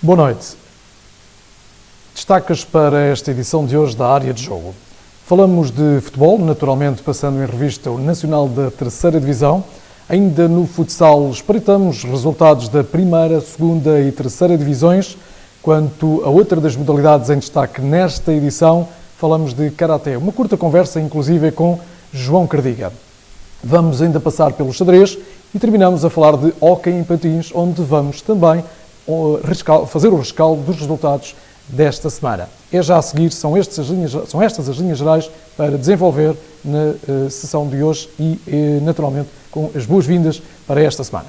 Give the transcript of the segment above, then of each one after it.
Boa noite. Destacas para esta edição de hoje da Área de Jogo. Falamos de futebol, naturalmente passando em revista o Nacional da Terceira Divisão. Ainda no futsal espreitamos resultados da Primeira, Segunda e Terceira Divisões. Quanto a outra das modalidades em destaque nesta edição, falamos de Karaté. Uma curta conversa, inclusive, com João Cardiga. Vamos ainda passar pelo xadrez e terminamos a falar de hóquei em patins, onde vamos também fazer o rescaldo dos resultados desta semana. É já a seguir, são estas as linhas gerais para desenvolver na sessão de hoje e, naturalmente, com as boas-vindas para esta semana.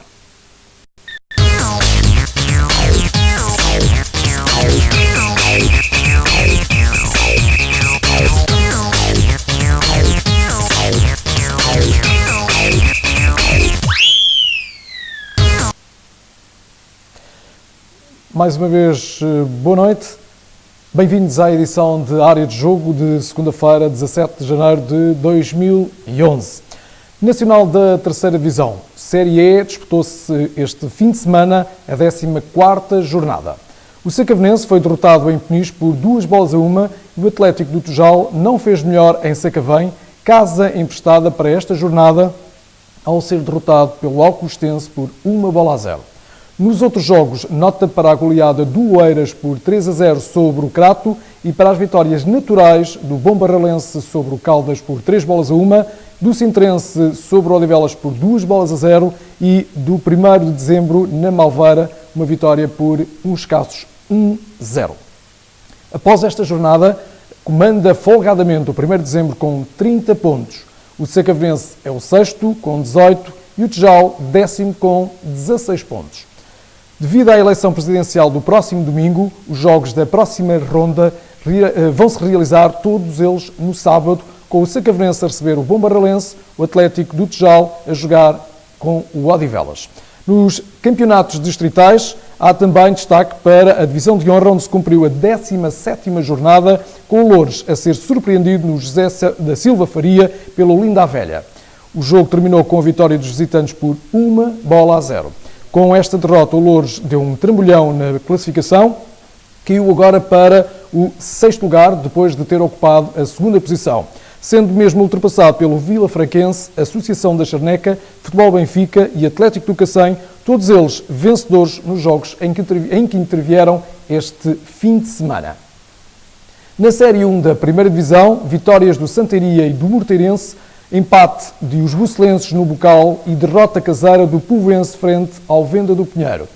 Mais uma vez, boa noite. Bem-vindos à edição de Área de Jogo de segunda-feira, 17 de janeiro de 2011. Nacional da Terceira Divisão, Série E, disputou-se este fim de semana a 14ª jornada. O Sacavenense foi derrotado em Peniche por 2-1 e o Atlético do Tujal não fez melhor em Sacavém, casa emprestada para esta jornada, ao ser derrotado pelo Alcostense por 1-0. Nos outros jogos, nota para a goleada do Oeiras por 3-0 sobre o Crato e para as vitórias naturais do Bombarralense sobre o Caldas por 3-1, do Sintrense sobre o Odivelas por 2-0 e do 1º de dezembro na Malveira, uma vitória por uns escassos 1-0. Após esta jornada, comanda folgadamente o 1º de dezembro com 30 pontos. O Sacavenense é o 6º com 18 e o Tujal 10º com 16 pontos. Devido à eleição presidencial do próximo domingo, os jogos da próxima ronda vão-se realizar todos eles no sábado, com o Sacavenense a receber o Bombarralense, o Atlético do Tujal a jogar com o Odivelas. Nos campeonatos distritais, há também destaque para a Divisão de Honra, onde se cumpriu a 17ª jornada, com o Loures a ser surpreendido no José da Silva Faria pelo Linda a Velha. O jogo terminou com a vitória dos visitantes por 1-0. Com esta derrota, o Loures deu um trambolhão na classificação, caiu agora para o 6º lugar, depois de ter ocupado a 2ª posição, sendo mesmo ultrapassado pelo Vila Franquense, Associação da Charneca, Futebol Benfica e Atlético do Cacém, todos eles vencedores nos jogos em que intervieram este fim de semana. Na Série 1 da Primeira Divisão, vitórias do Santeiria e do Morteirense, empate de os bucelenses no Bocal e derrota caseira do Povoense frente ao Venda do Pinheiro.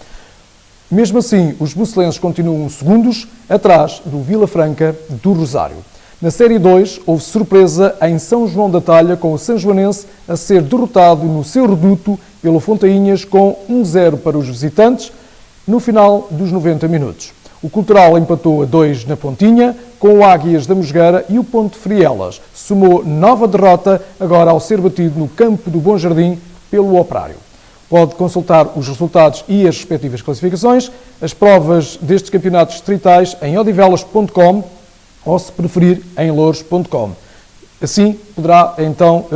Mesmo assim, os bucelenses continuam segundos, atrás do Vila Franca do Rosário. Na Série 2, houve surpresa em São João da Talha, com o Sanjoanense a ser derrotado no seu reduto pelo Fontainhas com 1-0 para os visitantes, no final dos 90 minutos. O Cultural empatou a 2 na Pontinha, com o Águias da Mosgueira, e o Ponte Frielas somou nova derrota, agora ao ser batido no campo do Bom Jardim pelo Operário. Pode consultar os resultados e as respectivas classificações, as provas destes campeonatos distritais em odivelas.com ou, se preferir, em louros.com. Assim poderá então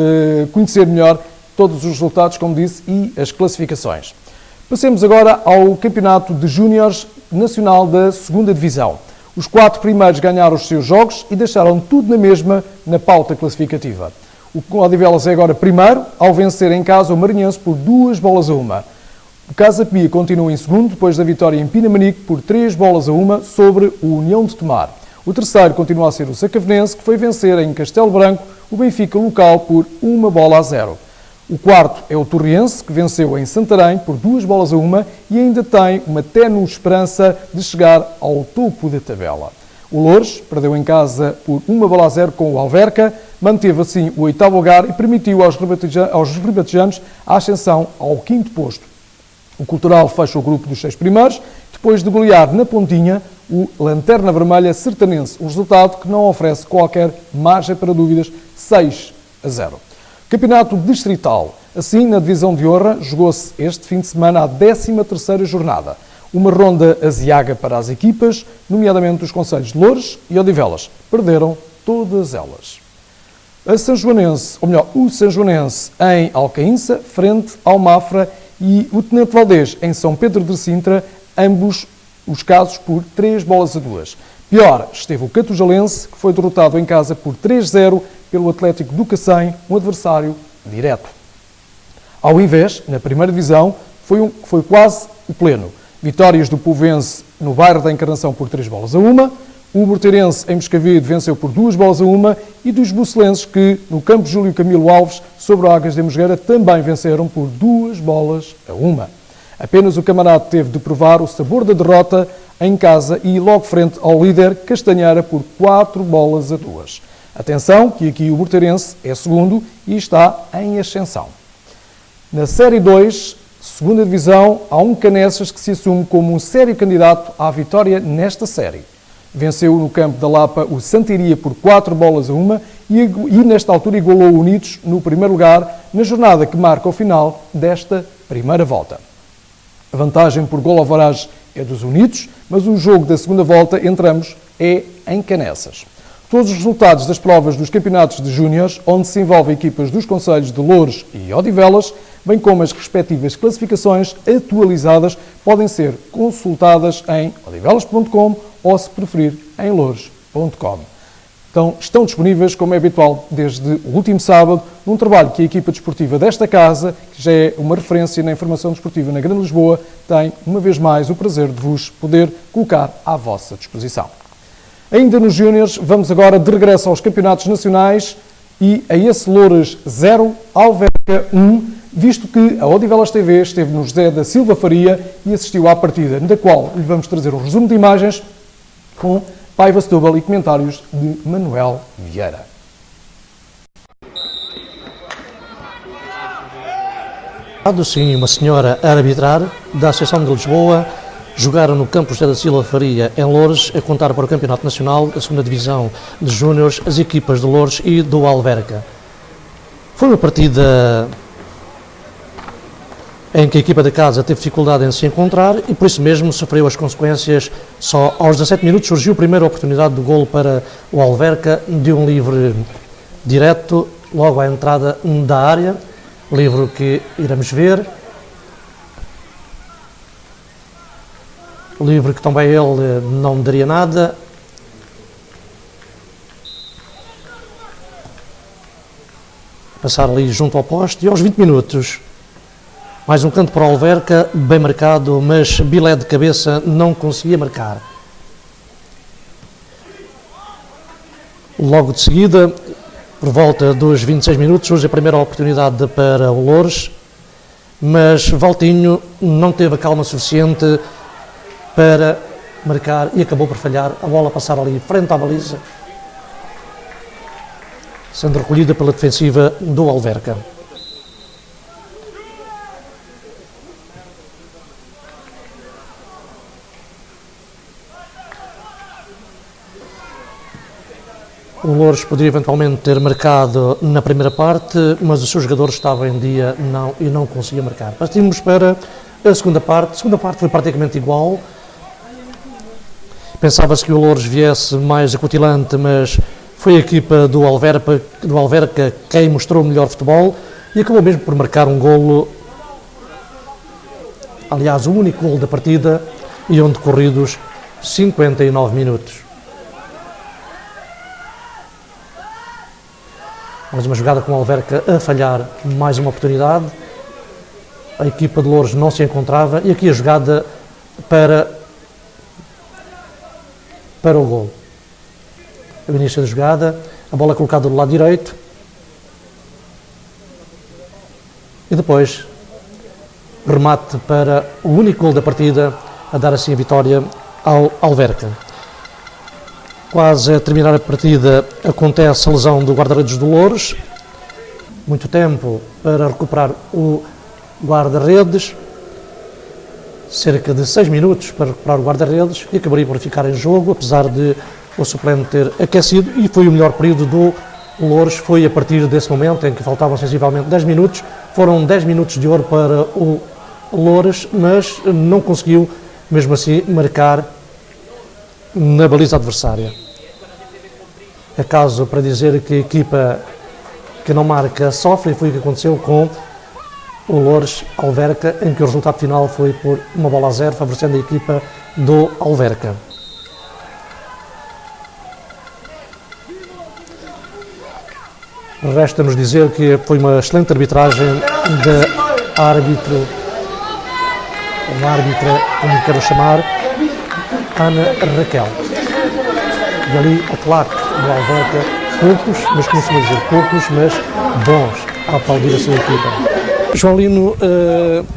conhecer melhor todos os resultados, como disse, e as classificações. Passemos agora ao Campeonato de Júniores Nacional da 2ª Divisão. Os 4 primeiros ganharam os seus jogos e deixaram tudo na mesma na pauta classificativa. O Odivelas é agora primeiro, ao vencer em casa o Maranhense por 2-1. O Casa Pia continua em segundo, depois da vitória em Pinamanique por 3-1 sobre o União de Tomar. O terceiro continua a ser o Sacavenense, que foi vencer em Castelo Branco o Benfica local por 1-0. O quarto é o Torriense, que venceu em Santarém por 2-1 e ainda tem uma ténue esperança de chegar ao topo da tabela. O Loures perdeu em casa por 1-0 com o Alverca, manteve assim o 8º lugar e permitiu aos ribatejanos a ascensão ao 5º posto. O Cultural fecha o grupo dos 6 primeiros, depois de golear na Pontinha o Lanterna Vermelha Sertanense, um resultado que não oferece qualquer margem para dúvidas, 6-0. Campeonato Distrital. Assim, na Divisão de Honra, jogou-se este fim de semana a 13ª jornada. Uma ronda aziaga para as equipas, nomeadamente os concelhos de Loures e Odivelas. Perderam todas elas. A Sanjoanense, ou melhor, o Sanjoanense em Alcaínça, frente ao Mafra, e o Tenente Valdez em São Pedro de Sintra, ambos os casos por 3-2. Pior esteve o Catujalense, que foi derrotado em casa por 3-0 pelo Atlético do Cacém, um adversário direto. Ao invés, na primeira divisão, foi quase o pleno. Vitórias do Povense no bairro da Encarnação por 3-1, o Morteirense em Moscavide venceu por 2-1 e dos bucelenses que, no campo Júlio Camilo Alves, sobre o Águas de Mosgueira, também venceram por 2-1. Apenas o Camarado teve de provar o sabor da derrota em casa e logo frente ao líder Castanheira por 4-2. Atenção que aqui o Morteirense é segundo e está em ascensão. Na Série 2, segunda divisão, há um Canessas que se assume como um sério candidato à vitória nesta série. Venceu no campo da Lapa o Santiria por 4-1 e nesta altura igualou o Unidos no primeiro lugar na jornada que marca o final desta primeira volta. A vantagem por gol ao varagem é dos Unidos, mas o jogo da segunda volta entre ambos é em Canessas. Todos os resultados das provas dos campeonatos de júniores, onde se envolvem equipas dos concelhos de Loures e Odivelas, bem como as respectivas classificações atualizadas, podem ser consultadas em odivelas.com ou, se preferir, em loures.com. Então, estão disponíveis, como é habitual, desde o último sábado, num trabalho que a equipa desportiva desta casa, que já é uma referência na informação desportiva na Grande Lisboa, tem, uma vez mais, o prazer de vos poder colocar à vossa disposição. Ainda nos Júniores, vamos agora de regresso aos campeonatos nacionais e a esse Loures 0, Alverca 1, visto que a Odivelas TV esteve no José da Silva Faria e assistiu à partida, da qual lhe vamos trazer um resumo de imagens com Paiva Setúbal e comentários de Manuel Vieira. Sim, uma senhora a arbitrar da Associação de Lisboa, jogaram no campo José da Silva Faria em Loures, a contar para o Campeonato Nacional, a segunda divisão de Júniores, as equipas de Loures e do Alverca. Foi uma partida em que a equipa da casa teve dificuldade em se encontrar e por isso mesmo sofreu as consequências. Só aos 17 minutos surgiu a primeira oportunidade do golo para o Alverca, de um livre direto, logo à entrada da área, livro que iremos ver. Livre que também ele não daria nada. Passar ali junto ao poste e aos 20 minutos mais um canto para o Alverca, bem marcado, mas Bilé de cabeça não conseguia marcar. Logo de seguida, por volta dos 26 minutos, surge a primeira oportunidade para o Loures, mas Valtinho não teve a calma suficiente para marcar e acabou por falhar. A bola passar ali frente à baliza, sendo recolhida pela defensiva do Alverca. O Loures poderia eventualmente ter marcado na primeira parte, mas o seu jogador estava em dia e não conseguia marcar. Partimos para a segunda parte. A segunda parte foi praticamente igual. Pensava-se que o Loures viesse mais acutilante, mas foi a equipa do Alverca quem mostrou o melhor futebol e acabou mesmo por marcar um golo, aliás, o único golo da partida, e onde decorridos 59 minutos. Mais uma jogada com o Alverca a falhar, mais uma oportunidade. A equipa de Loures não se encontrava e aqui a jogada para o golo. O início da jogada, a bola colocada do lado direito e depois remate para o único golo da partida, a dar assim a vitória ao Alverca. Quase a terminar a partida acontece a lesão do guarda-redes do Loures. Muito tempo para recuperar o guarda-redes. Cerca de 6 minutos para recuperar o guarda-redes e acabaria por ficar em jogo, apesar de o suplente ter aquecido, e foi o melhor período do Loures. Foi a partir desse momento em que faltavam sensivelmente 10 minutos. Foram 10 minutos de ouro para o Loures, mas não conseguiu, mesmo assim, marcar na baliza adversária. É caso para dizer que a equipa que não marca sofre, e foi o que aconteceu com o Loures Alverca, em que o resultado final foi por 1-0, favorecendo a equipa do Alverca. Resta-nos dizer que foi uma excelente arbitragem da árbitra, como quero chamar, Ana Raquel. E ali a claque do Alverca, poucos, mas como se vai dizer, poucos, mas bons a aplaudir a sua equipa. João Lino,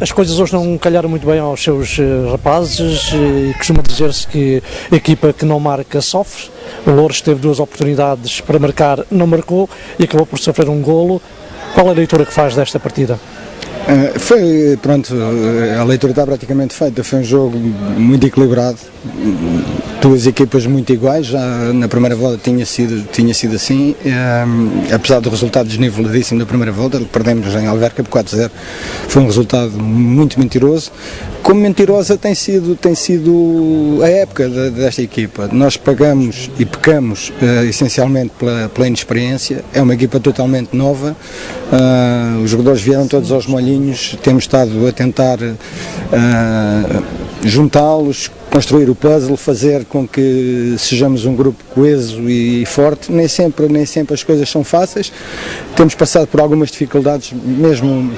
as coisas hoje não calharam muito bem aos seus rapazes e costuma dizer-se que a equipa que não marca sofre. O Loures teve 2 oportunidades para marcar, não marcou e acabou por sofrer um golo. Qual é a leitura que faz desta partida? A leitura está praticamente feita. Foi um jogo muito equilibrado, 2 equipas muito iguais. Já na primeira volta tinha sido assim, apesar do resultado desniveladíssimo da primeira volta, perdemos em Alverca por 4-0. Foi um resultado muito mentiroso. Como mentirosa tem sido a época desta equipa. Nós pagamos e pecamos essencialmente pela inexperiência. É uma equipa totalmente nova, os jogadores vieram todos aos molhinhos, temos estado a tentar juntá-los, construir o puzzle, fazer com que sejamos um grupo coeso e forte. Nem sempre as coisas são fáceis, temos passado por algumas dificuldades, mesmo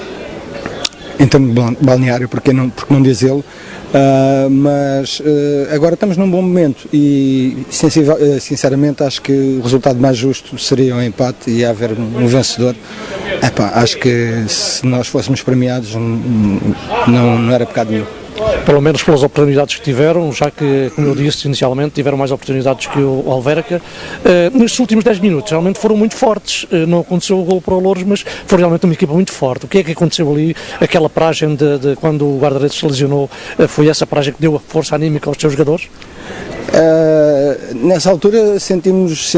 em termos de balneário, porque não dizê-lo, mas agora estamos num bom momento e sinceramente acho que o resultado mais justo seria um empate e haver um vencedor. Acho que se nós fôssemos premiados não era pecado nenhum. Pelo menos pelas oportunidades que tiveram, já que, como eu disse inicialmente, tiveram mais oportunidades que o Alverca. Nestes últimos 10 minutos, realmente foram muito fortes. Não aconteceu o golo para o Loures, mas foi realmente uma equipa muito forte. O que é que aconteceu ali? Aquela paragem de quando o guarda-redes se lesionou, foi essa paragem que deu a força anímica aos seus jogadores? Nessa altura sentimos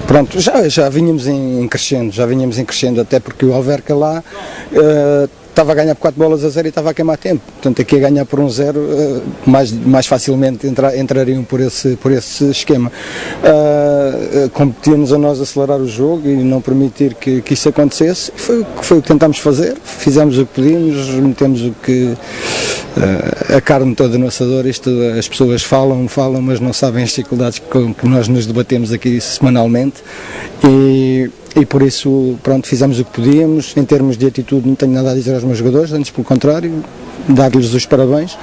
pronto, já vínhamos em crescendo, até porque o Alverca lá estava a ganhar por 4-0 e estava a queimar tempo. Portanto, aqui a ganhar por 1-0, mais facilmente entrariam por esse esquema. Competia-nos a nós acelerar o jogo e não permitir que isso acontecesse. Foi o que tentámos fazer, fizemos o que podíamos, metemos a carne toda no assador. As pessoas falam, mas não sabem as dificuldades com que nós nos debatemos aqui semanalmente. E por isso, pronto, fizemos o que podíamos. Em termos de atitude, não tenho nada a dizer aos meus jogadores, antes pelo contrário, dar-lhes os parabéns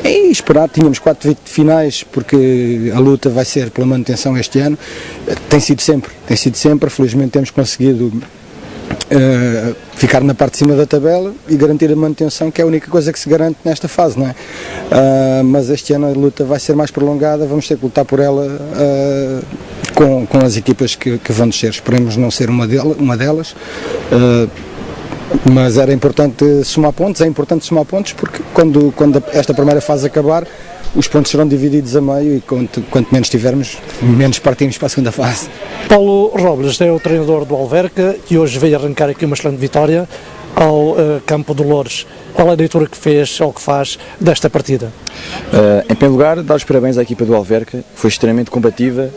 e esperar. Tínhamos 4 finais, porque a luta vai ser pela manutenção este ano. Tem sido sempre. Felizmente temos conseguido ficar na parte de cima da tabela e garantir a manutenção, que é a única coisa que se garante nesta fase, não é? Mas este ano a luta vai ser mais prolongada, vamos ter que lutar por ela com as equipas que vão descer. Esperemos não ser uma delas, mas era importante somar pontos. É importante somar pontos porque quando esta primeira fase acabar, os pontos serão divididos a meio e quanto menos tivermos, menos partimos para a segunda fase. Paulo Robles é o treinador do Alverca, que hoje veio arrancar aqui uma excelente vitória ao campo do Loures. Qual é a leitura que fez ou que faz desta partida? Em primeiro lugar, dar os parabéns à equipa do Alverca, foi extremamente combativa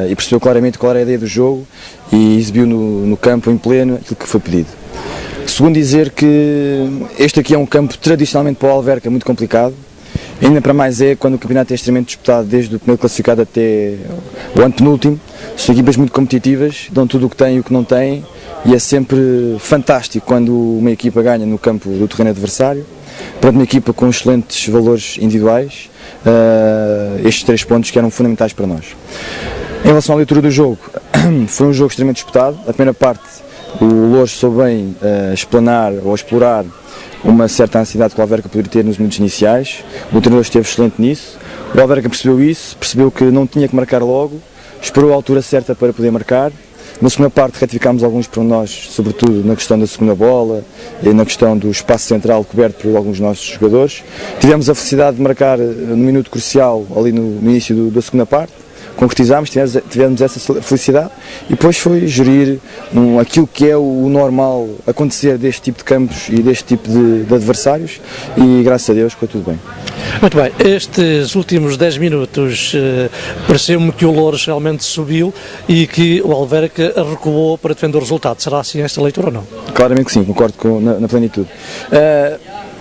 e percebeu claramente qual era a ideia do jogo e exibiu no campo em pleno aquilo que foi pedido. Segundo, dizer que este aqui é um campo tradicionalmente para o Alverca muito complicado. Ainda para mais quando o campeonato é extremamente disputado, desde o primeiro classificado até o antepenúltimo. São equipas muito competitivas, dão tudo o que têm e o que não têm, e é sempre fantástico quando uma equipa ganha no campo do terreno adversário. Para uma equipa com excelentes valores individuais, estes 3 pontos que eram fundamentais para nós. Em relação à leitura do jogo, foi um jogo extremamente disputado. A primeira parte, o Loures soube bem explanar ou explorar uma certa ansiedade que o Alverca poderia ter nos minutos iniciais. O treinador esteve excelente nisso. O Alverca percebeu isso, percebeu que não tinha que marcar logo, esperou a altura certa para poder marcar. Na segunda parte retificámos alguns pormenores, sobretudo na questão da segunda bola e na questão do espaço central coberto por alguns dos nossos jogadores. Tivemos a felicidade de marcar no minuto crucial, ali no início da segunda parte. concretizámos, tivemos essa felicidade e depois foi gerir aquilo que é o normal acontecer deste tipo de campos e deste tipo de adversários e graças a Deus ficou tudo bem. Muito bem, estes últimos 10 minutos pareceu-me que o Loures realmente subiu e que o Alverca recuou para defender o resultado. Será assim esta leitura ou não? Claramente que sim, concordo na plenitude.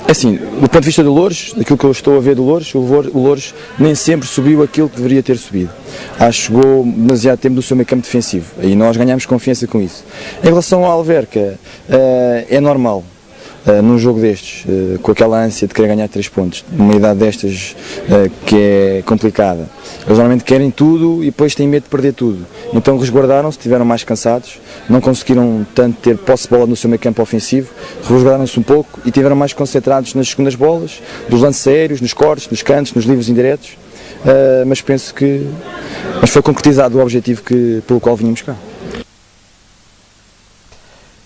Assim, do ponto de vista do Loures, daquilo que eu estou a ver do Loures, o Loures nem sempre subiu aquilo que deveria ter subido. Acho que chegou demasiado tempo no seu meio campo defensivo e nós ganhámos confiança com isso. Em relação ao Alverca, é normal. Num jogo destes, com aquela ânsia de querer ganhar 3 pontos, numa idade destas que é complicada. Eles normalmente querem tudo e depois têm medo de perder tudo. Então resguardaram-se, estiveram mais cansados, não conseguiram tanto ter posse de bola no seu meio campo ofensivo, resguardaram-se um pouco e estiveram mais concentrados nas segundas bolas, dos lances aéreos, nos cortes, nos cantos, nos livros indiretos, mas penso que foi concretizado o objetivo pelo qual vínhamos cá.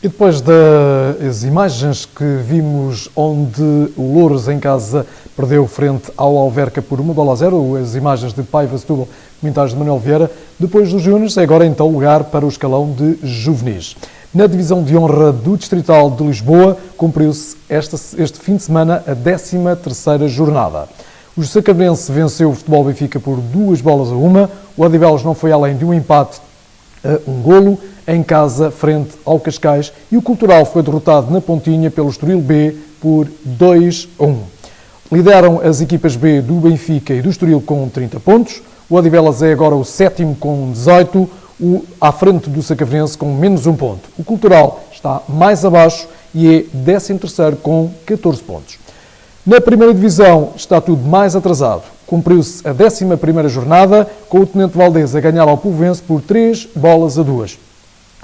E depois das imagens que vimos onde o Loures em casa perdeu frente ao Alverca por 1-0, as imagens de Paiva Setúbal, comentários de Manuel Vieira, depois dos júniores, é agora então lugar para o escalão de juvenis. Na divisão de honra do Distrital de Lisboa, cumpriu-se este fim de semana a 13ª jornada. O Sacavrense venceu o Futebol Benfica por 2-1, o Odivelas não foi além de um empate a 1-0, em casa, frente ao Cascais, e o Cultural foi derrotado na Pontinha pelo Estoril B por 2-1. Lideram as equipas B do Benfica e do Estoril com 30 pontos, o Odivelas é agora o 7º com 18, à frente do Sacavrense com menos 1 ponto. O Cultural está mais abaixo e é 13º com 14 pontos. Na primeira divisão está tudo mais atrasado. Cumpriu-se a 11ª jornada, com o Tenente Valdez a ganhar ao Povoense por 3-2.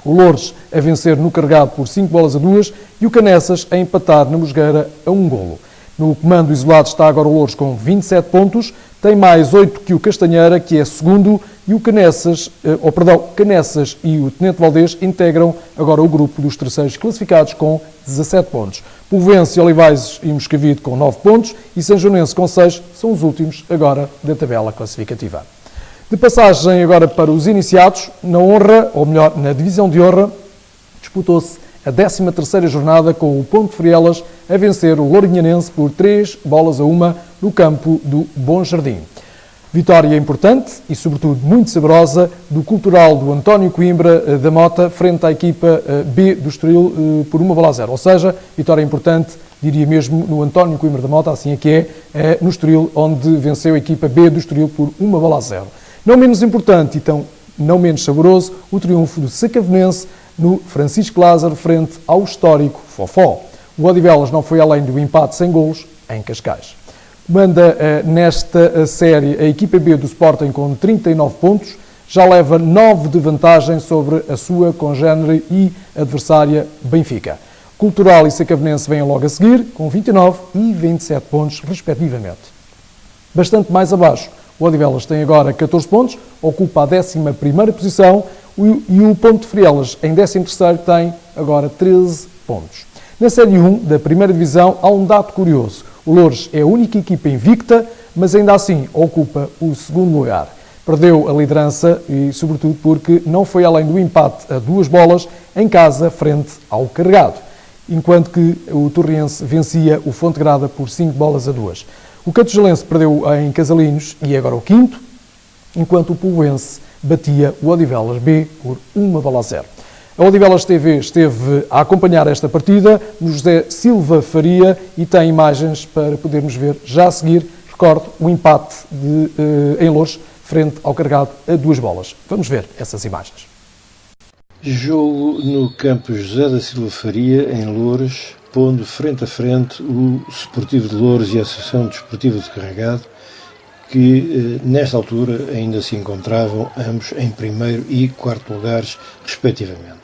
O Loures a vencer no Carregado por 5-2 e o Canessas a empatar na Mosgueira a 1-0. No comando isolado está agora o Loures com 27 pontos, tem mais 8 que o Castanheira, que é segundo, e o Canessas e o Tenente Valdez integram agora o grupo dos terceiros classificados com 17 pontos. Povoense, Olivais e Moscavide com 9 pontos e Sanjonense com 6 são os últimos agora da tabela classificativa. De passagem agora para os iniciados, na honra, ou melhor, na divisão de honra, disputou-se a 13ª jornada com o Ponte Frielas a vencer o Lourinhanense por 3-1 no campo do Bom Jardim. Vitória importante e, sobretudo, muito saborosa do Cultural do António Coimbra da Mota frente à equipa B do Estoril por 1-0. Ou seja, vitória importante, diria mesmo, no António Coimbra da Mota, assim é que é no Estoril, onde venceu a equipa B do Estoril por 1-0. Não menos importante e tão não menos saboroso, o triunfo do Sacavonense no Francisco Lázaro frente ao histórico Fofó. O Odivelas não foi além do empate sem golos em Cascais. Comanda nesta série a equipa B do Sporting com 39 pontos, já leva 9 de vantagem sobre a sua congénere e adversária Benfica. Cultural e Sacavonense vêm logo a seguir, com 29 e 27 pontos, respectivamente. Bastante mais abaixo, o Odivelas tem agora 14 pontos, ocupa a 11ª posição e o Ponte Frielas, em 13º, tem agora 13 pontos. Na Série 1 da primeira divisão há um dado curioso. O Loures é a única equipa invicta, mas ainda assim ocupa o segundo lugar. Perdeu a liderança e, sobretudo, porque não foi além do empate a 2 bolas em casa frente ao Carregado, enquanto que o Torriense vencia o Fontegrada por 5-2. O Catogelense perdeu em Casalinhos e é agora o 5º, enquanto o Povoense batia o Odivelas B por 1-0. A Odivelas TV esteve a acompanhar esta partida no José Silva Faria e tem imagens para podermos ver já a seguir. Recordo o empate em Loures frente ao Carregado a 2 bolas. Vamos ver essas imagens. Jogo no campo José da Silva Faria, em Loures, pondo frente a frente o Sportivo de Loures e a Associação Desportiva de Carregado, que nesta altura ainda se encontravam ambos em primeiro e quarto lugares, respectivamente.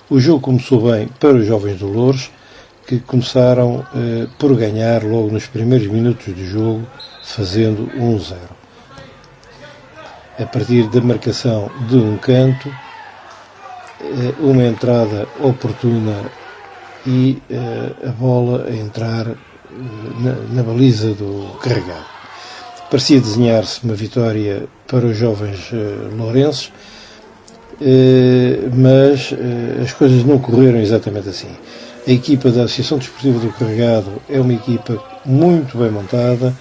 O jogo começou bem para os jovens do Loures, que começaram por ganhar logo nos primeiros minutos do jogo, fazendo 1-0. A partir da marcação de um canto, uma entrada oportuna e a bola a entrar na baliza do Carregado. parecia desenhar-se uma vitória para os jovens lourenses, mas as coisas não correram exatamente assim. A equipa da Associação Desportiva do Carregado é uma equipa muito bem montada,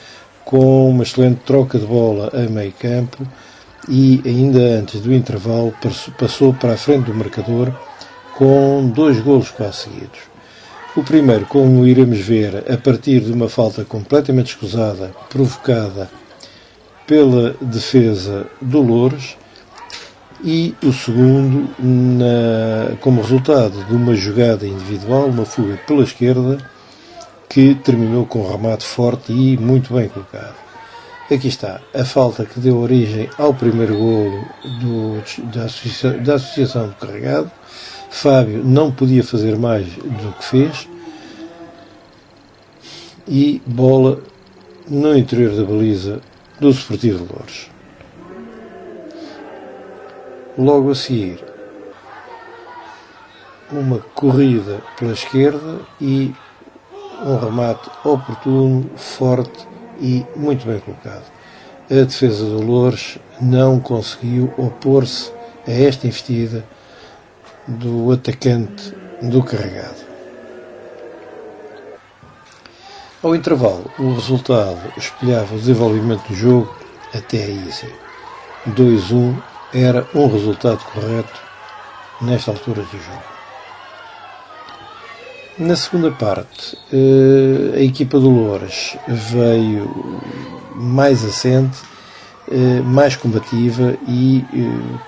com uma excelente troca de bola a meio campo e ainda antes do intervalo passou para a frente do marcador com 2 golos quase seguidos. O primeiro, como iremos ver, a partir de uma falta completamente escusada, provocada pela defesa do Loures, e o segundo como resultado de uma jogada individual, uma fuga pela esquerda, que terminou com um remate forte e muito bem colocado. Aqui está a falta que deu origem ao primeiro golo da Associação do Carregado. Fábio não podia fazer mais do que fez, e bola no interior da baliza do Sportivo de Loures. Logo a seguir, uma corrida pela esquerda e um remate oportuno, forte e muito bem colocado. A defesa do Loures não conseguiu opor-se a esta investida do atacante do Carregado. Ao intervalo, o resultado espelhava o desenvolvimento do jogo até aí. 2-1 era um resultado correto nesta altura do jogo. Na segunda parte, a equipa do Loures veio mais assente, mais combativa e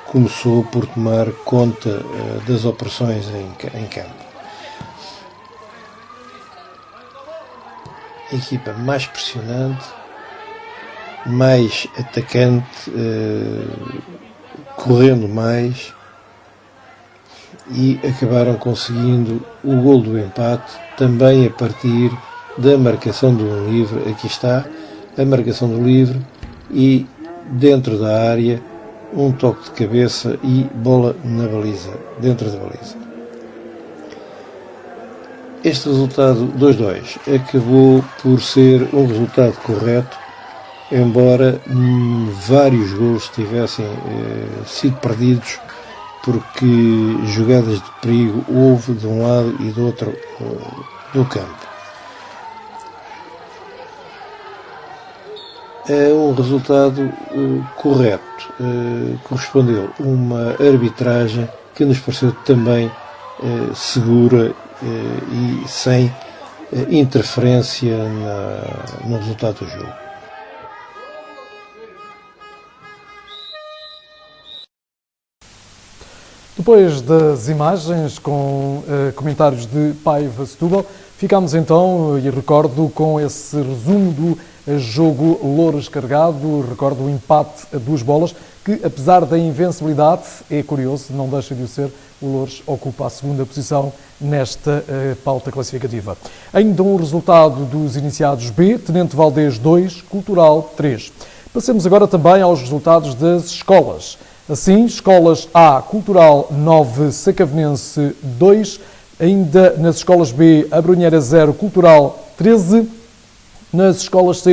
começou por tomar conta das operações em campo. A equipa mais pressionante, mais atacante, correndo mais, e acabaram conseguindo o gol do empate, também a partir da marcação de um livre. Aqui está a marcação do livre e dentro da área um toque de cabeça e bola na baliza, dentro da baliza. Este resultado 2-2 acabou por ser um resultado correto, embora vários gols tivessem sido perdidos, porque jogadas de perigo houve de um lado e do outro do campo. É um resultado correto, correspondeu uma arbitragem que nos pareceu também segura e sem interferência no resultado do jogo. Depois das imagens com comentários de Paiva Setúbal, ficamos então, e recordo, com esse resumo do jogo Loures Carregado, recordo o empate a 2 bolas, que apesar da invencibilidade, é curioso, não deixa de o ser, o Loures ocupa a 2ª posição nesta pauta classificativa. Ainda um resultado dos iniciados B, Tenente Valdez 2, Cultural 3. Passemos agora também aos resultados das escolas. Assim, escolas A, Cultural 9, Sacavenense 2, ainda nas escolas B, Abrunheira 0, Cultural 13, nas escolas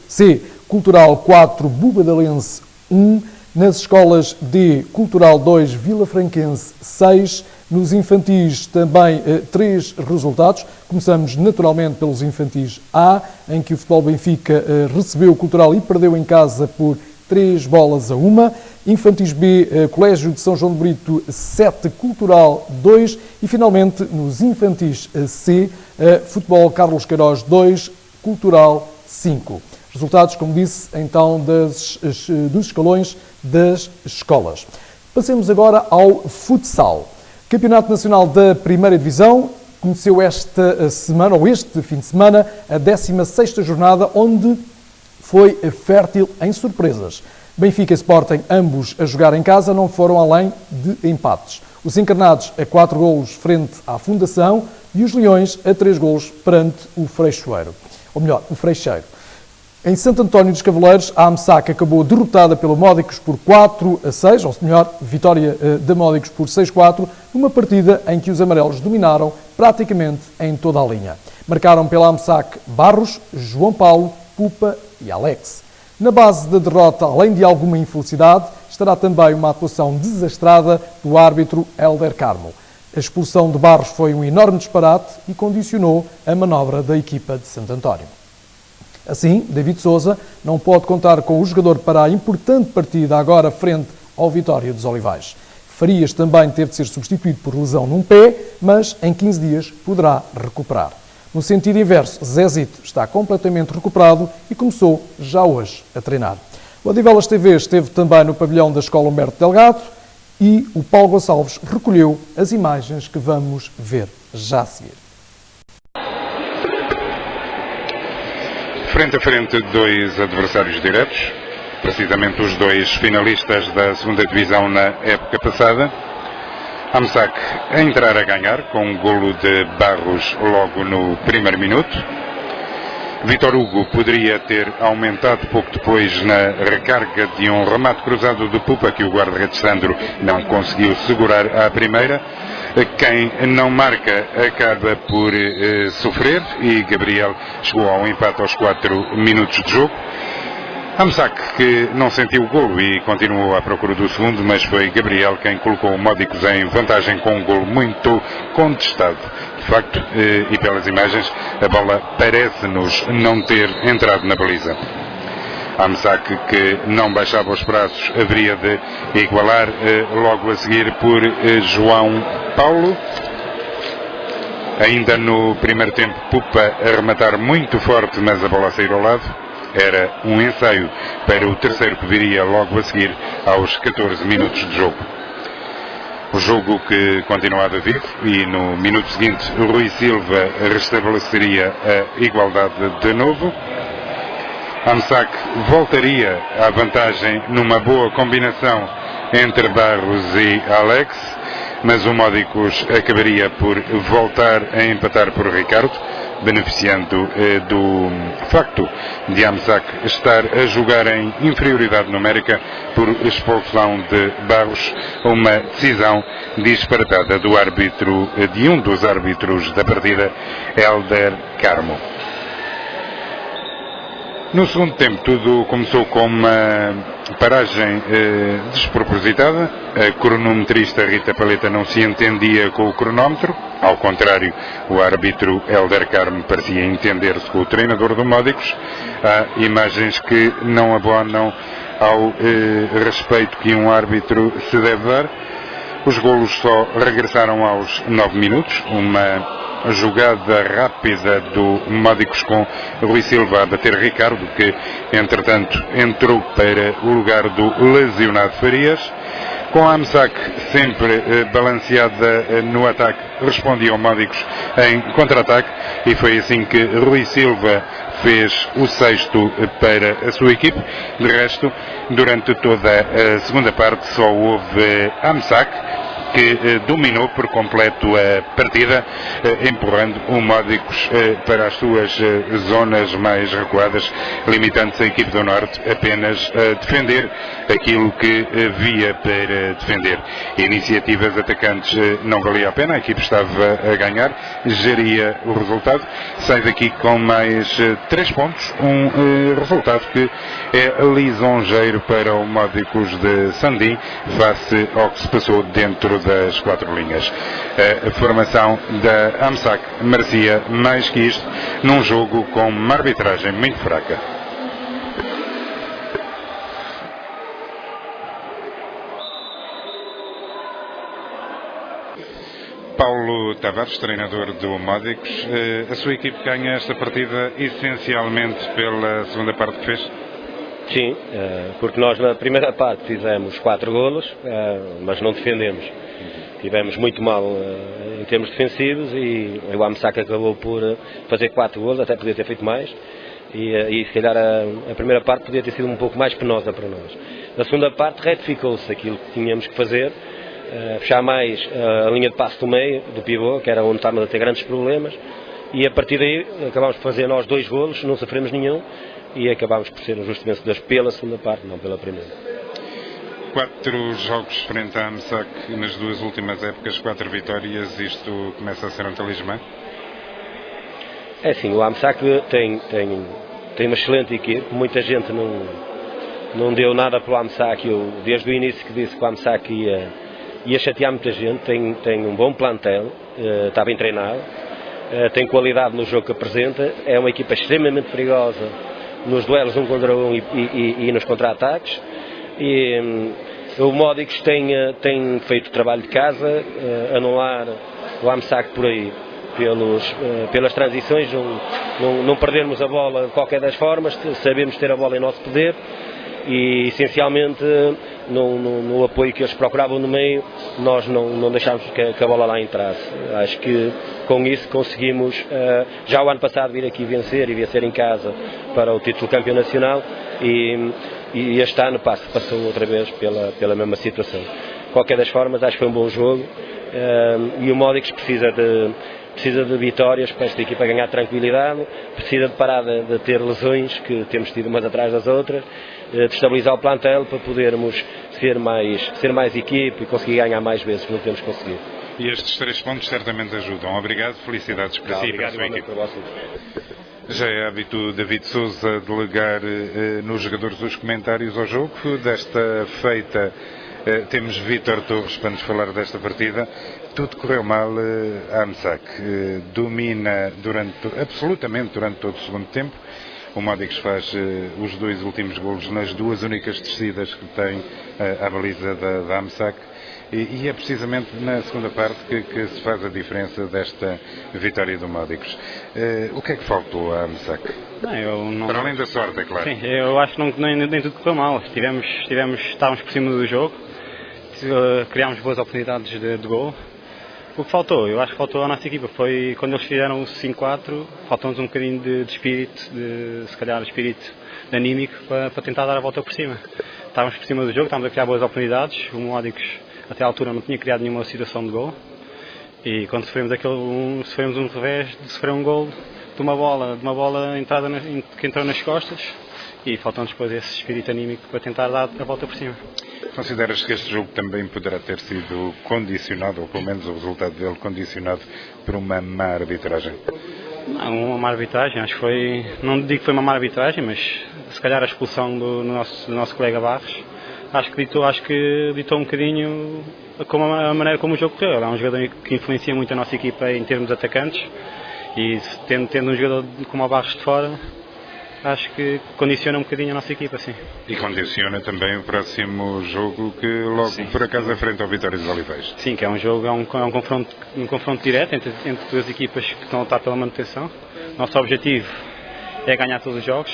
C, Cultural 4, Bobadalense 1, nas escolas D, Cultural 2, Vilafranquense 6, nos infantis também 3 resultados. Começamos naturalmente pelos infantis A, em que o Futebol Benfica recebeu o Cultural e perdeu em casa por 3-1. Infantis B, Colégio de São João de Brito 7, Cultural 2 e finalmente nos infantis C, Futebol Carlos Queiroz 2, Cultural 5. Resultados, como disse, então dos escalões das escolas. Passemos agora ao futsal. Campeonato Nacional da Primeira Divisão conheceu esta semana, ou este fim de semana, a 16ª jornada, onde foi fértil em surpresas. Benfica e Sporting, ambos a jogar em casa, não foram além de empates. Os encarnados a 4 golos frente à Fundação e os Leões a 3 golos perante o Freixoeiro. Ou melhor, o Freixeiro. Em Santo António dos Cavaleiros, a AMSAC acabou derrotada pelo Módicos por 4-6, ou melhor, vitória da Módicos por 6-4, numa partida em que os amarelos dominaram praticamente em toda a linha. Marcaram pela AMSAC Barros, João Paulo, Pupa e Alex. Na base da derrota, além de alguma infelicidade, estará também uma atuação desastrada do árbitro Hélder Carmo. A expulsão de Barros foi um enorme disparate e condicionou a manobra da equipa de Santo António. Assim, David Sousa não pode contar com o jogador para a importante partida agora frente ao Vitória dos Olivais. Farias também teve de ser substituído por lesão num pé, mas em 15 dias poderá recuperar. No sentido inverso, Zezito está completamente recuperado e começou já hoje a treinar. O Odivelas TV esteve também no pavilhão da Escola Humberto Delgado e o Paulo Gonçalves recolheu as imagens que vamos ver já a seguir. Frente a frente, dois adversários diretos, precisamente os dois finalistas da segunda divisão na época passada. Amsac a entrar a ganhar com um golo de Barros logo no primeiro minuto. Vitor Hugo poderia ter aumentado pouco depois na recarga de um remate cruzado do Pupa que o guarda-redes Sandro não conseguiu segurar à primeira. Quem não marca acaba por sofrer e Gabriel chegou ao empate aos 4 minutos de jogo. Amsac que não sentiu o golo e continuou à procura do segundo, mas foi Gabriel quem colocou o Módicos em vantagem com um golo muito contestado. De facto, e pelas imagens, a bola parece-nos não ter entrado na baliza. Amsac que não baixava os braços haveria de igualar logo a seguir por João Paulo. Ainda no primeiro tempo, Pupa a rematar muito forte, mas a bola a sair ao lado. Era um ensaio para o terceiro que viria logo a seguir aos 14 minutos de jogo. O jogo que continuava vivo e no minuto seguinte Rui Silva restabeleceria a igualdade de novo. Amsac voltaria à vantagem numa boa combinação entre Barros e Alex, mas o Módicos acabaria por voltar a empatar por Ricardo, beneficiando do facto de Amsac estar a jogar em inferioridade numérica por expulsão de Barros, uma decisão disparatada do árbitro, de um dos árbitros da partida, Hélder Carmo. No segundo tempo tudo começou com uma paragem despropositada. A cronometrista Rita Paleta não se entendia com o cronómetro. Ao contrário, o árbitro Hélder Carmo parecia entender-se com o treinador do Módicos. Há imagens que não abonam ao respeito que um árbitro se deve dar. Os golos só regressaram aos 9 minutos. Uma jogada rápida do Módicos com Rui Silva a bater Ricardo, que entretanto entrou para o lugar do lesionado Farias. Com a Amsac sempre balanceada no ataque, respondia ao Módicos em contra-ataque e foi assim que Rui Silva fez o sexto para a sua equipe. De resto, durante toda a segunda parte só houve Amsac, que dominou por completo a partida, empurrando o Módicos para as suas zonas mais recuadas, limitando-se a equipe do Norte apenas a defender aquilo que havia para defender. Iniciativas atacantes não valia a pena, a equipe estava a ganhar, geria o resultado, sai daqui com mais 3 pontos, um resultado que é lisonjeiro para o Módicos de Sandim, face ao que se passou dentro das 4 linhas. A formação da Amsac merecia mais que isto num jogo com uma arbitragem muito fraca. Paulo Tavares, treinador do Módicos, a sua equipe ganha esta partida essencialmente pela segunda parte que fez? Sim, porque nós na primeira parte fizemos 4 golos, mas não defendemos. Tivemos muito mal em termos defensivos e o Amsac acabou por fazer 4 golos, até podia ter feito mais. E se calhar a primeira parte podia ter sido um pouco mais penosa para nós. Na segunda parte retificou-se aquilo que tínhamos que fazer, fechar mais a linha de passe do meio, do pivô, que era onde estávamos a ter grandes problemas. E a partir daí acabámos por fazer nós 2 golos, não sofremos nenhum. E acabámos por ser um justo vencedores pela segunda parte, não pela primeira. 4 jogos frente à Amsac nas 2 últimas épocas, 4 vitórias, isto começa a ser um talismã? É sim, o Amsac tem tem uma excelente equipe, muita gente não deu nada pelo Amsac. Eu desde o início que disse que o Amsac ia chatear muita gente, tem um bom plantel, está bem treinado, tem qualidade no jogo que apresenta, é uma equipa extremamente perigosa nos duelos 1 contra 1 e nos contra-ataques. O Módicos tem feito trabalho de casa, anular o Amsac por aí, pelas transições, não perdermos a bola de qualquer das formas, sabemos ter a bola em nosso poder e essencialmente no apoio que eles procuravam no meio, nós não deixámos que a bola lá entrasse. Acho que com isso conseguimos, já o ano passado, vir aqui vencer em casa para o título campeão nacional e este ano passou outra vez pela mesma situação. De qualquer das formas, acho que foi um bom jogo e o Módicos precisa de vitórias para esta equipa ganhar tranquilidade, precisa de parar de ter lesões, que temos tido umas atrás das outras, de estabilizar o plantel para podermos ser mais equipe e conseguir ganhar mais vezes que não temos conseguido. E estes 3 pontos certamente ajudam. Obrigado, felicidades para si e para a sua equipe. Já é hábito David Sousa delegar nos jogadores os comentários ao jogo. Desta feita temos Vítor Torres para nos falar desta partida. Tudo correu mal a Amsac. Domina absolutamente durante todo o segundo tempo. O Módicos faz os 2 últimos golos nas 2 únicas descidas que tem à baliza da Amsac. E é precisamente na segunda parte que se faz a diferença desta vitória do Módicos. O que é que faltou à Amsac? Para além da sorte, é claro. Sim, eu acho que nem tudo correu mal. Estávamos por cima do jogo, criámos boas oportunidades de gol. O que faltou, eu acho que faltou à nossa equipa, foi quando eles fizeram o 5-4, faltou-nos um bocadinho de espírito, se calhar espírito anímico, para tentar dar a volta por cima. Estávamos por cima do jogo, estávamos a criar boas oportunidades, o Módicos até à altura não tinha criado nenhuma situação de gol, e quando sofremos um revés de sofrer um gol de uma bola entrada que entrou nas costas, e faltou-nos depois esse espírito anímico para tentar dar a volta por cima. Consideras que este jogo também poderá ter sido condicionado, ou pelo menos o resultado dele condicionado, por uma má arbitragem? Não, uma má arbitragem, acho que foi, não digo que foi uma má arbitragem, mas se calhar a expulsão do nosso colega Barros, acho que ditou um bocadinho a maneira como o jogo correu. Ele é um jogador que influencia muito a nossa equipa em termos de atacantes, e tendo um jogador como o Barros de fora, acho que condiciona um bocadinho a nossa equipa, sim. E condiciona também o próximo jogo, que logo sim, por acaso enfrenta o Vitória de Oliveiras. Sim, que é um jogo, um confronto direto entre 2 equipas que estão a lutar pela manutenção. Nosso objetivo é ganhar todos os jogos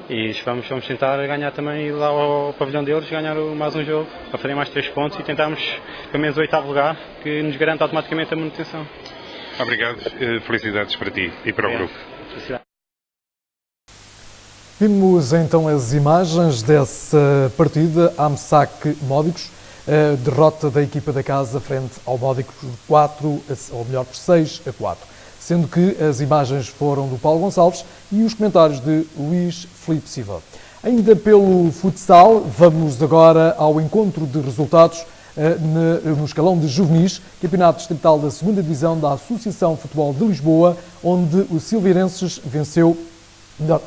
e vamos tentar ganhar também, ir lá ao pavilhão deles, ganhar mais um jogo, para fazer mais 3 pontos e tentarmos pelo menos o 8º lugar, que nos garante automaticamente a manutenção. Obrigado, felicidades para ti e para o grupo. Felicidades. Vimos então as imagens dessa partida, Amsac-Módicos, a derrota da equipa da casa frente ao Módicos por 6-4, sendo que as imagens foram do Paulo Gonçalves e os comentários de Luís Filipe Silva. Ainda pelo futsal, vamos agora ao encontro de resultados no escalão de juvenis, campeonato distrital da 2ª Divisão da Associação Futebol de Lisboa, onde o Silveirenses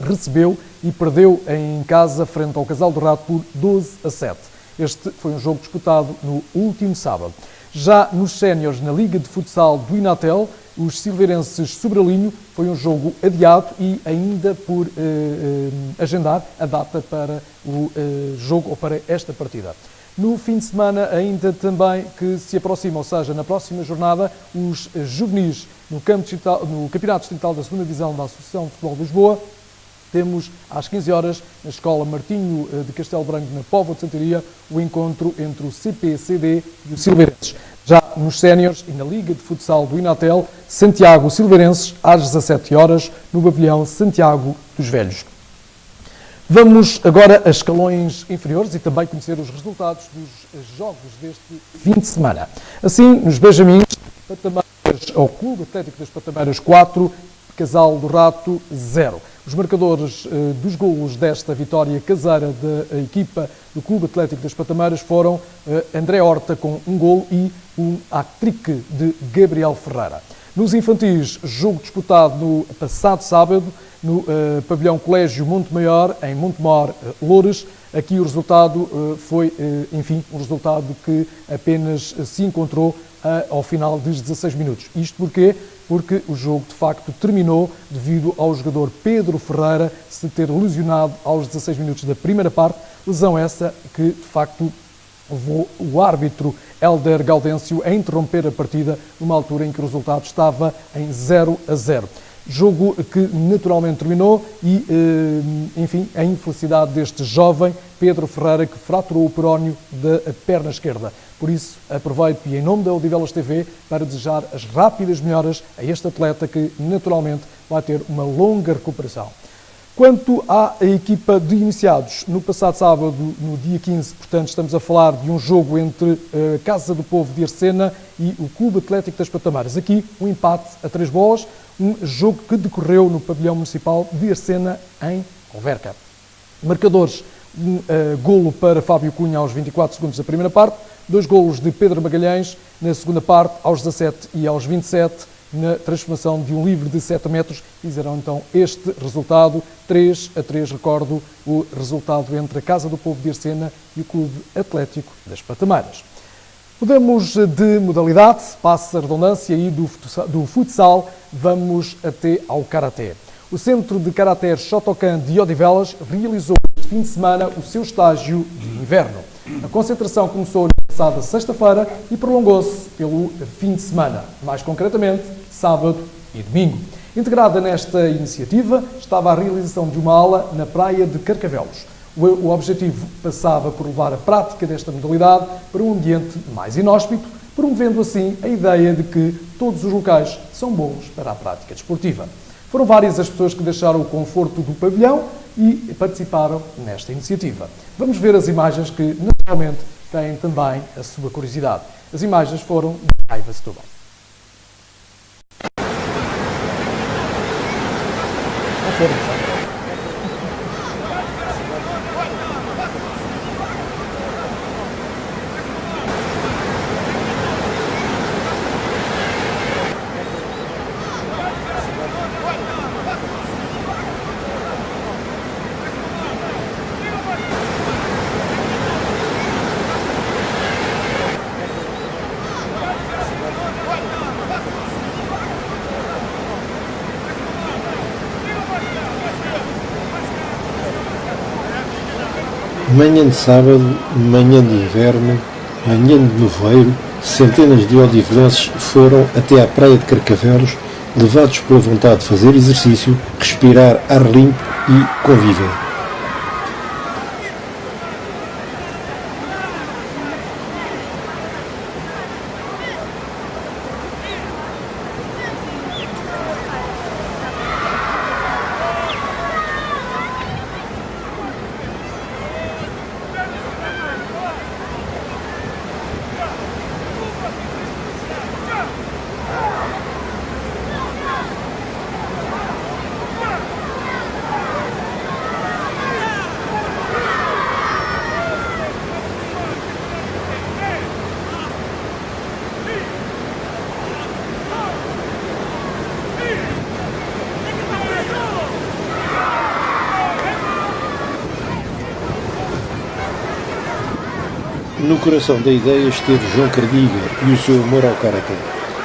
recebeu e perdeu em casa frente ao Casal do Rato por 12-7. Este foi um jogo disputado no último sábado. Já nos séniores, na Liga de Futsal do Inatel, os Silveirenses Sobralinho, foi um jogo adiado e ainda por agendar a data para o jogo ou para esta partida. No fim de semana, ainda também que se aproxima, ou seja, na próxima jornada, os juvenis no Campeonato Distrital da 2ª Divisão da Associação Futebol de Lisboa. Temos às 15 horas, na Escola Martinho de Castelo Branco, na Póvoa de Santaria, o encontro entre o CPCD e o Silveirenses. Já nos séniores e na Liga de Futsal do Inatel, Santiago Silveirenses, às 17 horas, no pavilhão Santiago dos Velhos. Vamos agora a escalões inferiores e também conhecer os resultados dos jogos deste fim de semana. Assim, nos Benjamins, Patameiras ao Clube Atlético das Patameiras 4, Casal do Rato 0. Os marcadores dos golos desta vitória caseira da equipa do Clube Atlético das Patameiras foram André Horta com um golo e um hat-trick de Gabriel Ferreira. Nos infantis, jogo disputado no passado sábado no pavilhão Colégio Monte Maior, em Montemor, Loures. Aqui o resultado foi, enfim, um resultado que apenas se encontrou ao final dos 16 minutos. Isto porquê? Porque o jogo, de facto, terminou devido ao jogador Pedro Ferreira se ter lesionado aos 16 minutos da primeira parte. Lesão essa que, de facto, levou o árbitro Hélder Gaudêncio a interromper a partida numa altura em que o resultado estava em 0-0. Jogo que naturalmente terminou e, enfim, a infelicidade deste jovem Pedro Ferreira, que fraturou o perónio da perna esquerda. Por isso, aproveito e em nome da Odivelas TV para desejar as rápidas melhoras a este atleta que naturalmente vai ter uma longa recuperação. Quanto à equipa de iniciados, no passado sábado, no dia 15, portanto, estamos a falar de um jogo entre a Casa do Povo de Arcena e o Clube Atlético das Patamares. Aqui, um empate a 3 bolas, um jogo que decorreu no pavilhão municipal de Arcena, em Alverca. Marcadores: um golo para Fábio Cunha aos 24 segundos da primeira parte, 2 golos de Pedro Magalhães na segunda parte, aos 17 e aos 27, na transformação de um livre de 7 metros, fizeram então este resultado, 3-3, recordo, o resultado entre a Casa do Povo de Arcena e o Clube Atlético das Patamares. Mudamos de modalidade, passa a redundância, e do futsal vamos até ao karaté. O Centro de Karaté Shotokan de Odivelas realizou este fim de semana o seu estágio de inverno. A concentração começou na passada sexta-feira e prolongou-se pelo fim de semana, mais concretamente sábado e domingo. Integrada nesta iniciativa estava a realização de uma aula na praia de Carcavelos. O objetivo passava por levar a prática desta modalidade para um ambiente mais inóspito, promovendo assim a ideia de que todos os locais são bons para a prática desportiva. Foram várias as pessoas que deixaram o conforto do pavilhão e participaram nesta iniciativa. Vamos ver as imagens que, naturalmente, têm também a sua curiosidade. As imagens foram de Aiva Setúbal. Manhã de sábado, manhã de inverno, manhã de nevoeiro, centenas de odivelenses foram até à praia de Carcavelos, levados pela vontade de fazer exercício, respirar ar limpo e conviver. No coração da ideia esteve João Cardiga e o seu amor ao karaté.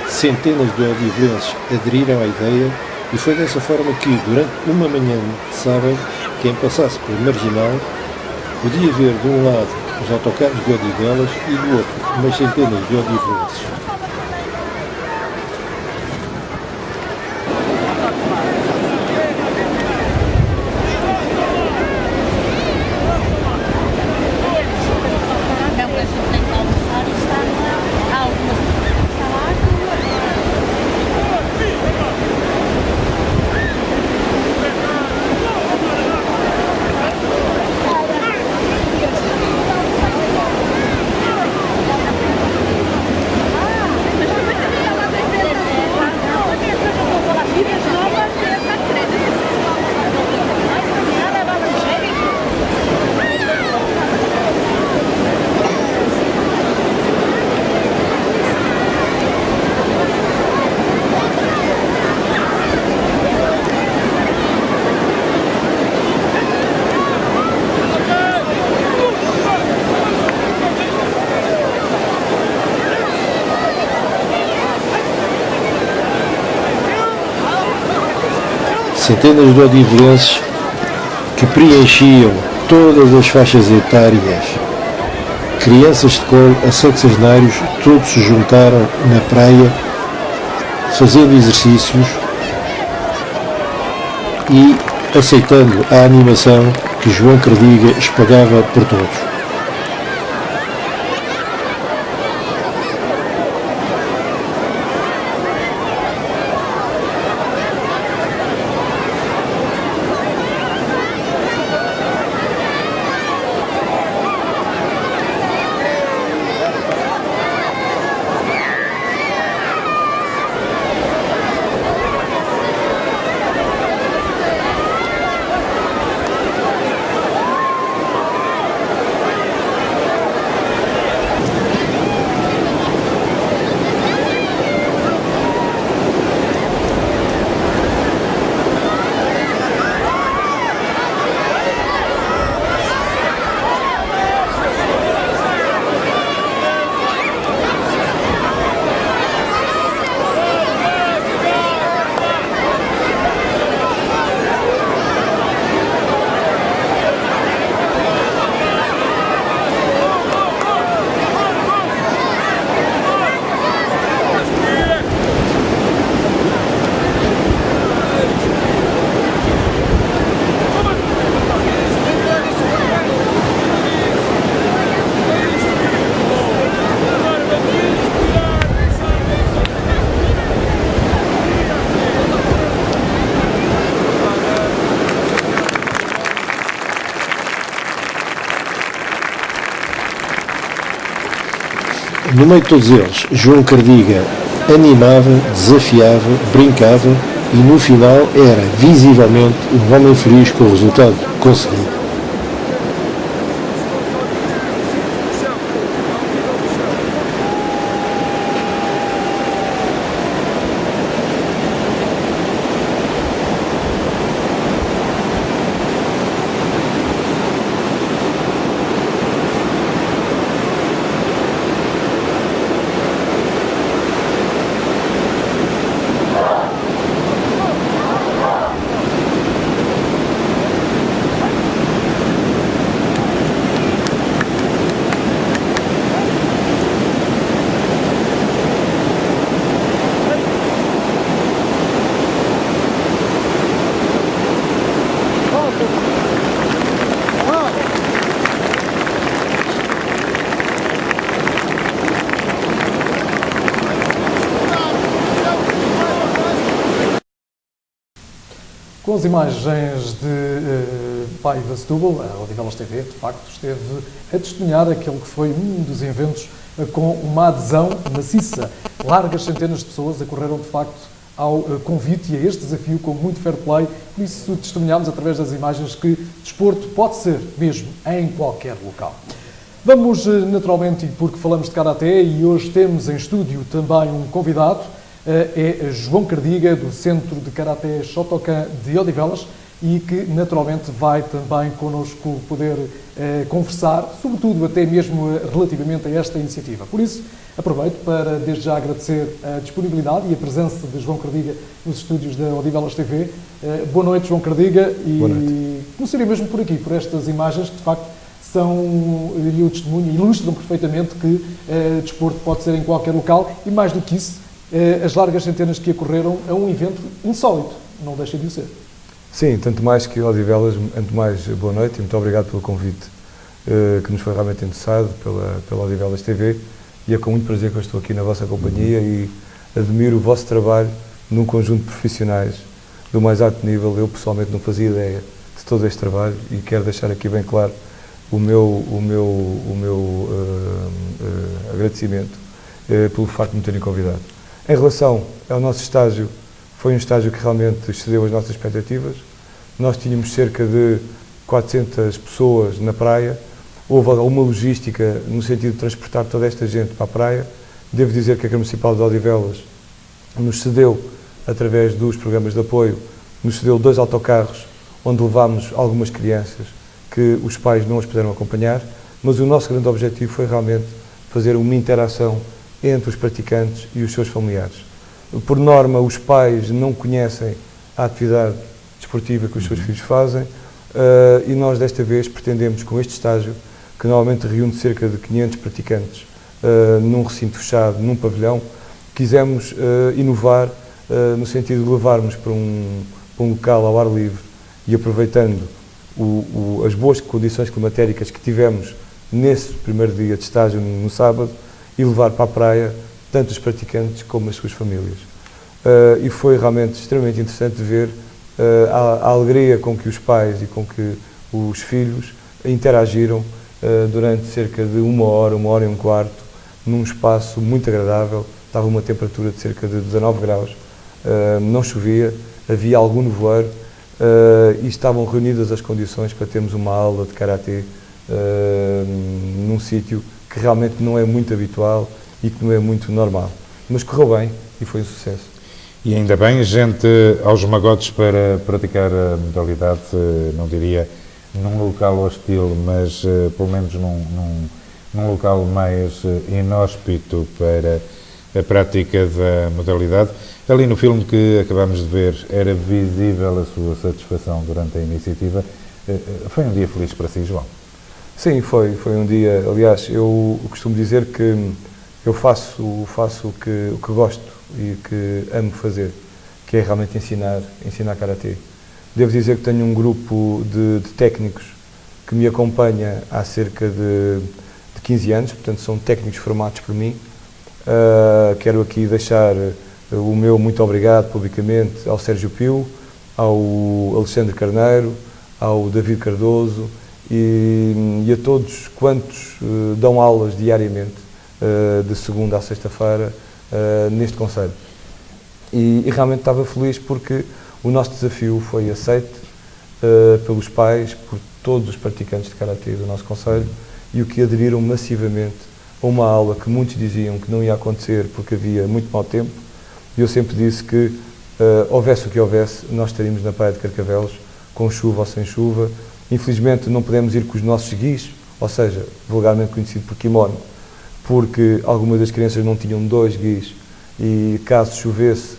Centenas de odivelenses aderiram à ideia e foi dessa forma que, durante uma manhã de sábado, quem passasse pela Marginal podia ver de um lado os autocarros de Odivelas e do outro umas centenas de odivelenses. centenas de odivelenses que preenchiam todas as faixas etárias, crianças de colo a sexagenários, todos se juntaram na praia, fazendo exercícios e aceitando a animação que João Cardiga espalhava por todos. No meio de todos eles, João Cardiga animava, desafiava, brincava e no final era visivelmente um homem feliz com o resultado conseguido. Com as imagens de Paiva Setúbal, a Odivelas TV, de facto, esteve a testemunhar aquele que foi um dos eventos com uma adesão maciça. Largas centenas de pessoas acorreram, de facto, ao convite e a este desafio com muito fair play. Por isso, testemunhámos através das imagens que desporto pode ser mesmo em qualquer local. Vamos, naturalmente, porque falamos de Karaté e hoje temos em estúdio também um convidado, é João Cardiga, do Centro de Karaté Shotokan de Odivelas, e que naturalmente vai também connosco poder conversar, sobretudo até mesmo relativamente a esta iniciativa. Por isso, aproveito para desde já agradecer a disponibilidade e a presença de João Cardiga nos estúdios da Odivelas TV. Boa noite, João Cardiga, e começaria mesmo por aqui, por estas imagens que de facto são, e o testemunho ilustram perfeitamente que desporto pode ser em qualquer local e mais do que isso, as largas centenas que ocorreram a um evento insólito, não deixa de o ser. Sim, tanto mais que Odivelas, antes mais boa noite e muito obrigado pelo convite que nos foi realmente interessado pela Odivelas TV, e é com muito prazer que eu estou aqui na vossa companhia e admiro o vosso trabalho num conjunto de profissionais do mais alto nível. Eu pessoalmente não fazia ideia de todo este trabalho e quero deixar aqui bem claro o meu agradecimento pelo facto de me terem convidado. Em relação ao nosso estágio, foi um estágio que realmente excedeu as nossas expectativas. Nós tínhamos cerca de 400 pessoas na praia. Houve alguma logística no sentido de transportar toda esta gente para a praia. Devo dizer que a Câmara Municipal de Odivelas nos cedeu, através dos programas de apoio, nos cedeu 2 autocarros, onde levámos algumas crianças que os pais não as puderam acompanhar, mas o nosso grande objetivo foi realmente fazer uma interação entre os praticantes e os seus familiares. Por norma, os pais não conhecem a atividade desportiva que os seus filhos fazem, e nós desta vez pretendemos, com este estágio, que normalmente reúne cerca de 500 praticantes num recinto fechado, num pavilhão, quisemos inovar no sentido de levarmos para um local ao ar livre e aproveitando as boas condições climatéricas que tivemos nesse primeiro dia de estágio no sábado e levar para a praia tanto os praticantes como as suas famílias. E foi realmente extremamente interessante ver a alegria com que os pais e com que os filhos interagiram durante cerca de uma hora e um quarto, num espaço muito agradável. Estava uma temperatura de cerca de 19 graus, não chovia, havia algum nevoeiro e estavam reunidas as condições para termos uma aula de karatê num sítio que realmente não é muito habitual e que não é muito normal. Mas correu bem e foi um sucesso. E ainda bem, gente aos magotes para praticar a modalidade, não diria num local hostil, mas pelo menos num local mais inóspito para a prática da modalidade. Ali no filme que acabamos de ver era visível a sua satisfação durante a iniciativa. Foi um dia feliz para si, João? Sim, foi um dia. Aliás, eu costumo dizer que eu faço o que gosto e que amo fazer, que é realmente ensinar karatê. Devo dizer que tenho um grupo de técnicos que me acompanha há cerca de 15 anos, portanto são técnicos formados por mim. Quero aqui deixar o meu muito obrigado publicamente ao Sérgio Pio, ao Alexandre Carneiro, ao David Cardoso e a todos quantos dão aulas diariamente, de segunda à sexta-feira, neste concelho. E realmente estava feliz porque o nosso desafio foi aceito pelos pais, por todos os praticantes de karatê do nosso concelho e o que aderiram massivamente a uma aula que muitos diziam que não ia acontecer porque havia muito mau tempo. E eu sempre disse que, houvesse o que houvesse, nós estaríamos na praia de Carcavelos, com chuva ou sem chuva. Infelizmente não podemos ir com os nossos guis, ou seja, vulgarmente conhecido por kimono, porque algumas das crianças não tinham 2 guis e caso chovesse,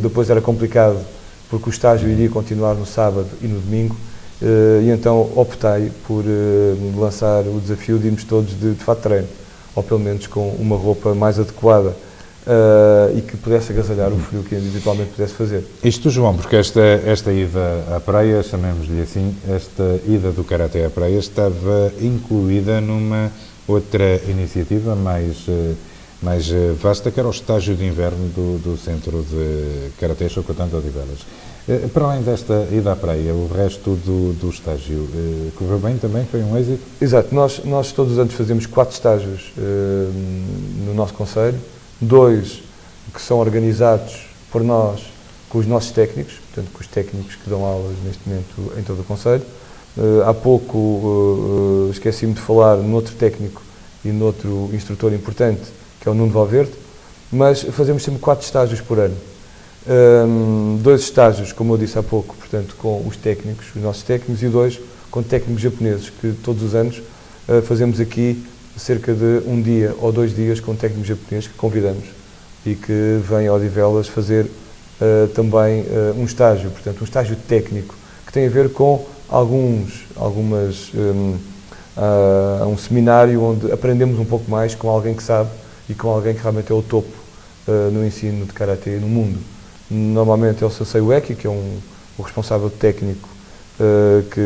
depois era complicado porque o estágio iria continuar no sábado e no domingo, e então optei por lançar o desafio de irmos todos de fato de treino, ou pelo menos com uma roupa mais adequada e que pudesse agasalhar o frio que eventualmente pudesse fazer. Isto, João, porque esta ida à praia, chamemos-lhe assim, esta ida do karatê à praia estava incluída numa outra iniciativa mais vasta, que era o estágio de inverno do Centro de Karatê Chocotan de Odivelas. Para além desta ida à praia, o resto do estágio correu bem também? Foi um êxito? Exato. Nós todos os anos fazemos 4 estágios no nosso concelho, 2 que são organizados por nós com os nossos técnicos, portanto com os técnicos que dão aulas neste momento em todo o concelho. Há pouco esqueci-me de falar noutro técnico e noutro instrutor importante, que é o Nuno Valverde, mas fazemos sempre 4 estágios por ano. 2 estágios, como eu disse há pouco, portanto, com os técnicos, os nossos técnicos, e 2 com técnicos japoneses, que todos os anos fazemos aqui cerca de 1 dia ou 2 dias com técnicos japoneses que convidamos e que vêm a Odivelas fazer também um estágio, portanto, um estágio técnico, que tem a ver com um seminário onde aprendemos um pouco mais com alguém que sabe e com alguém que realmente é o topo no ensino de karatê no mundo. Normalmente é o Sensei Ueki, que é o responsável técnico, que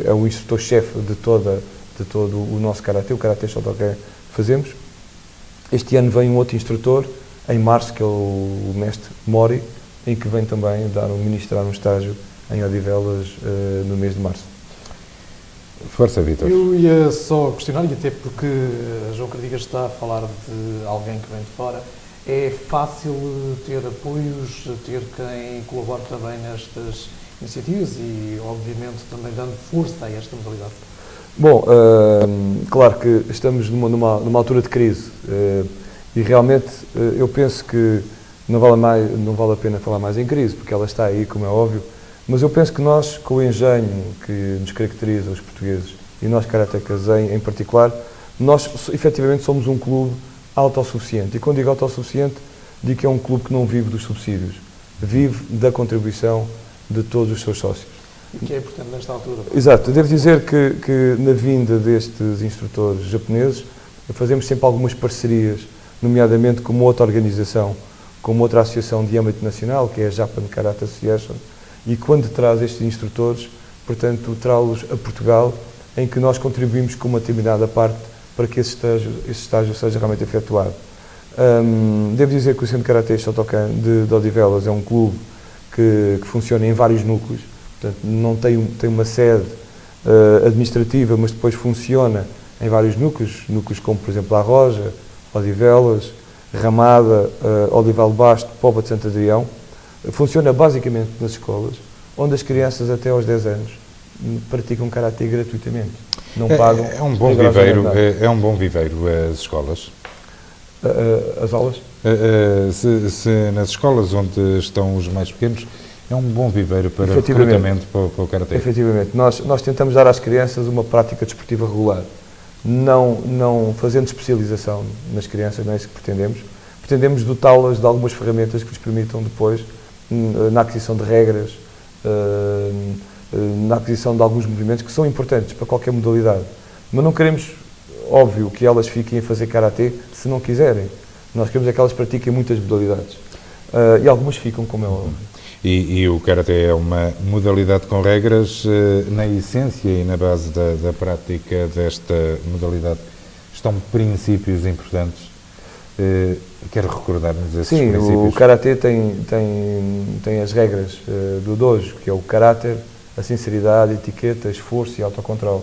é o instrutor-chefe de todo o nosso karatê, o Karatê Shotokan que fazemos. Este ano vem um outro instrutor, em março, que é o mestre Mori, em que vem também ministrar um estágio em Odivelas no mês de março. Força, Vítor. Eu ia só questionar, e até porque João Cardigas está a falar de alguém que vem de fora, é fácil ter apoios, ter quem colabore também nestas iniciativas e, obviamente, também dando força a esta modalidade? Bom, claro que estamos numa altura de crise e realmente eu penso que não vale a pena falar mais em crise, porque ela está aí, como é óbvio. Mas eu penso que nós, com o engenho que nos caracteriza, os portugueses, e nós karatecas em particular, nós efetivamente somos um clube autossuficiente. E quando digo autossuficiente, digo que é um clube que não vive dos subsídios. vive da contribuição de todos os seus sócios. O que é importante nesta altura. Exato. Devo dizer que na vinda destes instrutores japoneses fazemos sempre algumas parcerias, nomeadamente com uma outra organização, com uma outra associação de âmbito nacional, que é a Japan Karate Association, e quando traz estes instrutores, portanto, traz-los a Portugal, em que nós contribuímos com uma determinada parte para que esse estágio seja realmente efetuado. Devo dizer que o Centro de Karatê Shotokan de Odivelas é um clube que funciona em vários núcleos, portanto, não tem uma sede administrativa, mas depois funciona em vários núcleos como, por exemplo, a Roja, Odivelas, Ramada, Olival Basto, Póvoa de Santo Adrião. Funciona basicamente nas escolas, onde as crianças até aos 10 anos praticam karatê gratuitamente. Não pagam. É um bom viveiro, é um bom viveiro as escolas. As aulas? Se nas escolas onde estão os mais pequenos, é um bom viveiro para recrutamento para o karatê. Efetivamente. Nós tentamos dar às crianças uma prática desportiva regular, não fazendo especialização nas crianças, não é isso que pretendemos. Pretendemos dotá-las de algumas ferramentas que lhes permitam depois, na aquisição de regras, na aquisição de alguns movimentos que são importantes para qualquer modalidade. Mas não queremos, óbvio, que elas fiquem a fazer karatê se não quiserem. Nós queremos é que elas pratiquem muitas modalidades. E algumas ficam, como é óbvio. E o karatê é uma modalidade com regras. Na essência e na base da prática desta modalidade estão princípios importantes. Quero recordar-nos esses princípios. Sim, o karatê tem as regras do dojo, que é o caráter, a sinceridade, a etiqueta, esforço e autocontrole.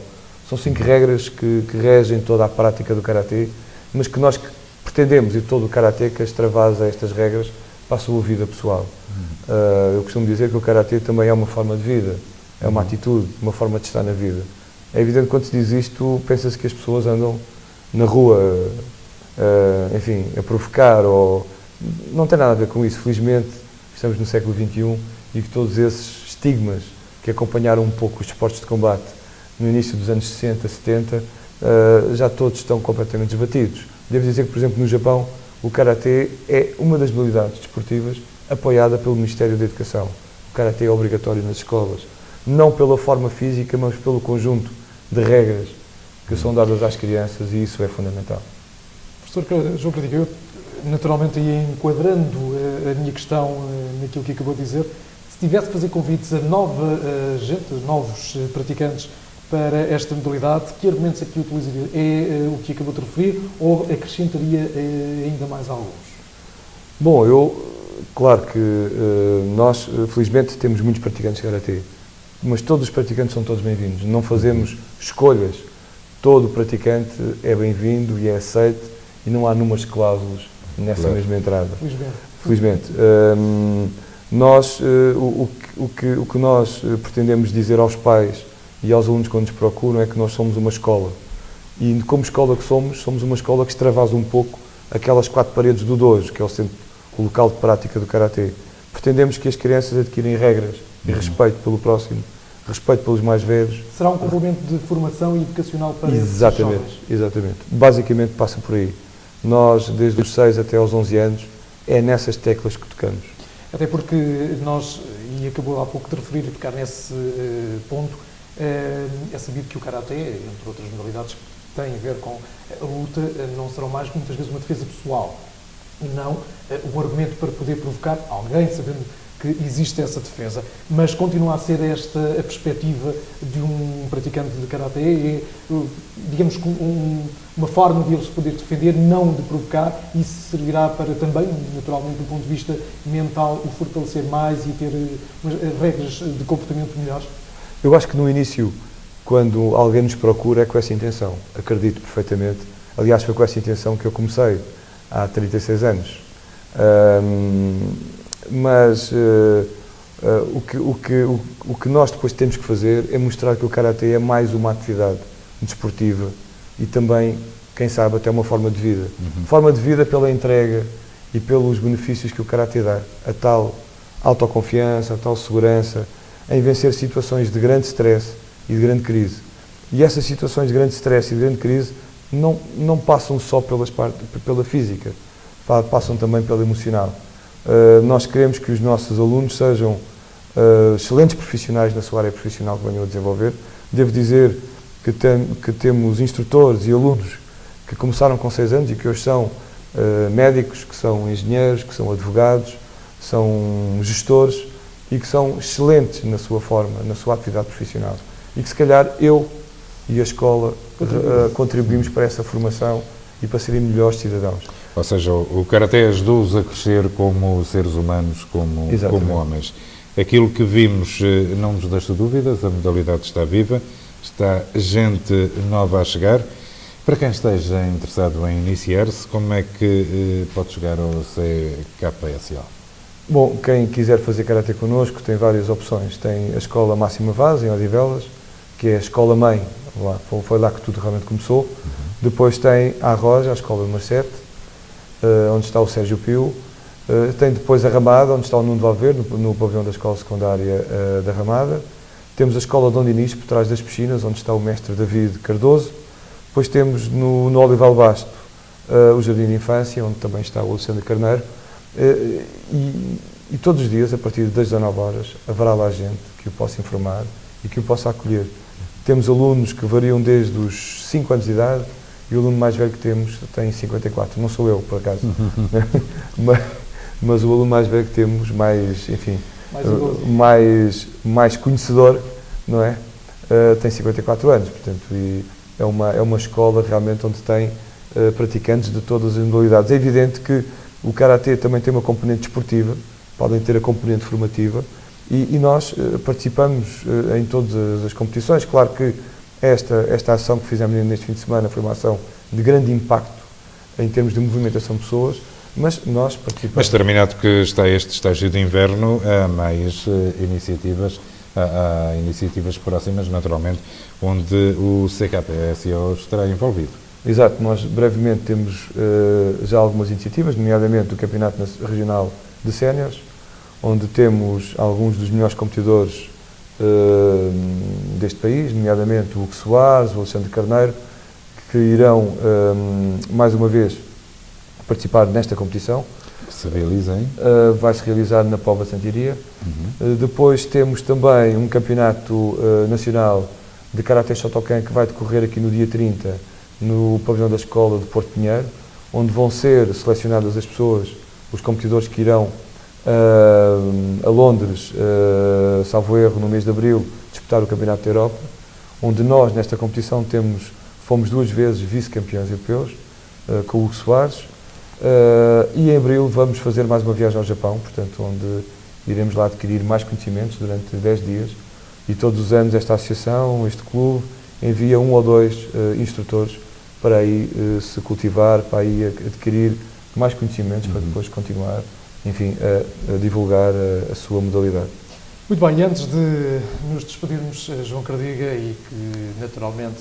São 5 regras que regem toda a prática do karatê, mas que nós pretendemos, e todo o karatê, que extravasa estas regras para a sua vida pessoal. Eu costumo dizer que o karatê também é uma forma de vida, é uma atitude, uma forma de estar na vida. É evidente que quando se diz isto, pensa-se que as pessoas andam na rua, enfim, a provocar, ou não tem nada a ver com isso. Felizmente, estamos no século XXI e que todos esses estigmas que acompanharam um pouco os esportes de combate no início dos anos 60, 70, já todos estão completamente desbatidos. Devo dizer que, por exemplo, no Japão, o karatê é uma das modalidades desportivas apoiada pelo Ministério da Educação. O karatê é obrigatório nas escolas, não pela forma física, mas pelo conjunto de regras que são dadas às crianças, e isso é fundamental. Professor João Cardiga, eu naturalmente ia enquadrando a minha questão naquilo que acabou de dizer. Se tivesse de fazer convites a novos praticantes para esta modalidade, que argumentos é que utilizaria? É o que acabou de referir ou acrescentaria ainda mais alguns? Bom, claro que nós, felizmente, temos muitos praticantes de karatê, mas todos os praticantes são todos bem-vindos. Não fazemos escolhas. Todo praticante é bem-vindo e é aceito, e não há números cláusulas nessa mesma entrada. Felizmente. O que nós pretendemos dizer aos pais e aos alunos quando nos procuram é que nós somos uma escola. E como escola que somos uma escola que extravasa um pouco aquelas 4 paredes do dojo, que é o local de prática do karatê. Pretendemos que as crianças adquirem regras e respeito pelo próximo, respeito pelos mais velhos. Será um complemento de formação e educacional para esses jovens? Exatamente. Basicamente passa por aí. Nós, desde os 6 até aos 11 anos, é nessas teclas que tocamos. Até porque nós, e acabou há pouco de referir e tocar nesse ponto, é sabido que o karatê, entre outras modalidades que têm a ver com a luta, não serão mais muitas vezes uma defesa pessoal, e não um argumento para poder provocar alguém, sabendo que existe essa defesa, mas continua a ser esta a perspectiva de um praticante de karatê, digamos, uma forma de ele se poder defender, não de provocar. Isso servirá para também, naturalmente, do ponto de vista mental, o fortalecer mais e ter regras de comportamento melhores? Eu acho que no início, quando alguém nos procura, é com essa intenção. Acredito perfeitamente. Aliás, foi com essa intenção que eu comecei há 36 anos. Mas o que nós depois temos que fazer é mostrar que o karatê é mais uma atividade desportiva e também, quem sabe, até uma forma de vida. Forma de vida pela entrega e pelos benefícios que o karatê dá. A tal autoconfiança, a tal segurança, em vencer situações de grande stress e de grande crise. E essas situações de grande stress e de grande crise não passam só pela física, passam também pela emocional. Nós queremos que os nossos alunos sejam excelentes profissionais na sua área profissional que venham a desenvolver. Devo dizer que temos instrutores e alunos que começaram com 6 anos e que hoje são médicos, que são engenheiros, que são advogados, são gestores e que são excelentes na sua forma, na sua atividade profissional. E que se calhar eu e a escola contribuímos para essa formação e para serem melhores cidadãos. Ou seja, o Karaté ajudou-os a crescer como seres humanos, como homens. Aquilo que vimos não nos deixa dúvidas, a modalidade está viva, está gente nova a chegar. Para quem esteja interessado em iniciar-se, como é que pode chegar ao CKSO? Bom, quem quiser fazer Karaté connosco tem várias opções. Tem a Escola Máxima Vaz, em Odivelas, que é a escola-mãe, foi lá que tudo realmente começou. Depois tem a Arroja, a Escola de Marcete, onde está o Sérgio Pio. Tem depois a Ramada, onde está o Nuno de Valverde, no pavilhão da Escola Secundária da Ramada. Temos a Escola Dom Dinis, por trás das piscinas, onde está o mestre David Cardoso. Depois temos no Olival Basto o Jardim de Infância, onde também está o Alexandre Carneiro. E todos os dias, a partir das 19 horas, haverá lá gente que o possa informar e que o possa acolher. Temos alunos que variam desde os 5 anos de idade e o aluno mais velho que temos tem 54. Não sou eu, por acaso. Mas o aluno mais velho que temos, mais conhecedor, não é? Tem 54 anos, portanto, e é uma escola realmente onde tem praticantes de todas as modalidades. É evidente que o Karatê também tem uma componente desportiva, podem ter a componente formativa, e nós participamos em todas as competições. Claro que esta ação que fizemos neste fim de semana foi uma ação de grande impacto em termos de movimentação de pessoas, mas nós participamos. Mas terminado que está este estágio de inverno, há mais iniciativas, há iniciativas próximas, naturalmente, onde o CKSO estará envolvido. Exato, nós brevemente temos já algumas iniciativas, nomeadamente o Campeonato Regional de Séniores, onde temos alguns dos melhores competidores deste país, nomeadamente o Hugo Soares, o Alexandre Carneiro, que irão, mais uma vez, participar nesta competição. Que se realiza, hein? Vai-se realizar na Póvoa de Santiria. Depois temos também um campeonato nacional de Karaté Shotokan que vai decorrer aqui no dia 30, no pavilhão da Escola de Porto Pinheiro, onde vão ser selecionadas as pessoas, os competidores que irão a Londres, salvo erro, no mês de abril, disputar o Campeonato da Europa, onde nós, nesta competição, fomos 2 vezes vice-campeões europeus, com o Hugo Soares, e em abril vamos fazer mais uma viagem ao Japão, portanto, onde iremos lá adquirir mais conhecimentos durante 10 dias, e todos os anos esta associação, este clube, envia 1 ou 2 instrutores para aí se cultivar, para aí adquirir mais conhecimentos, para depois continuar, enfim, a divulgar a sua modalidade. Muito bem, e antes de nos despedirmos, João Cardiga, e que naturalmente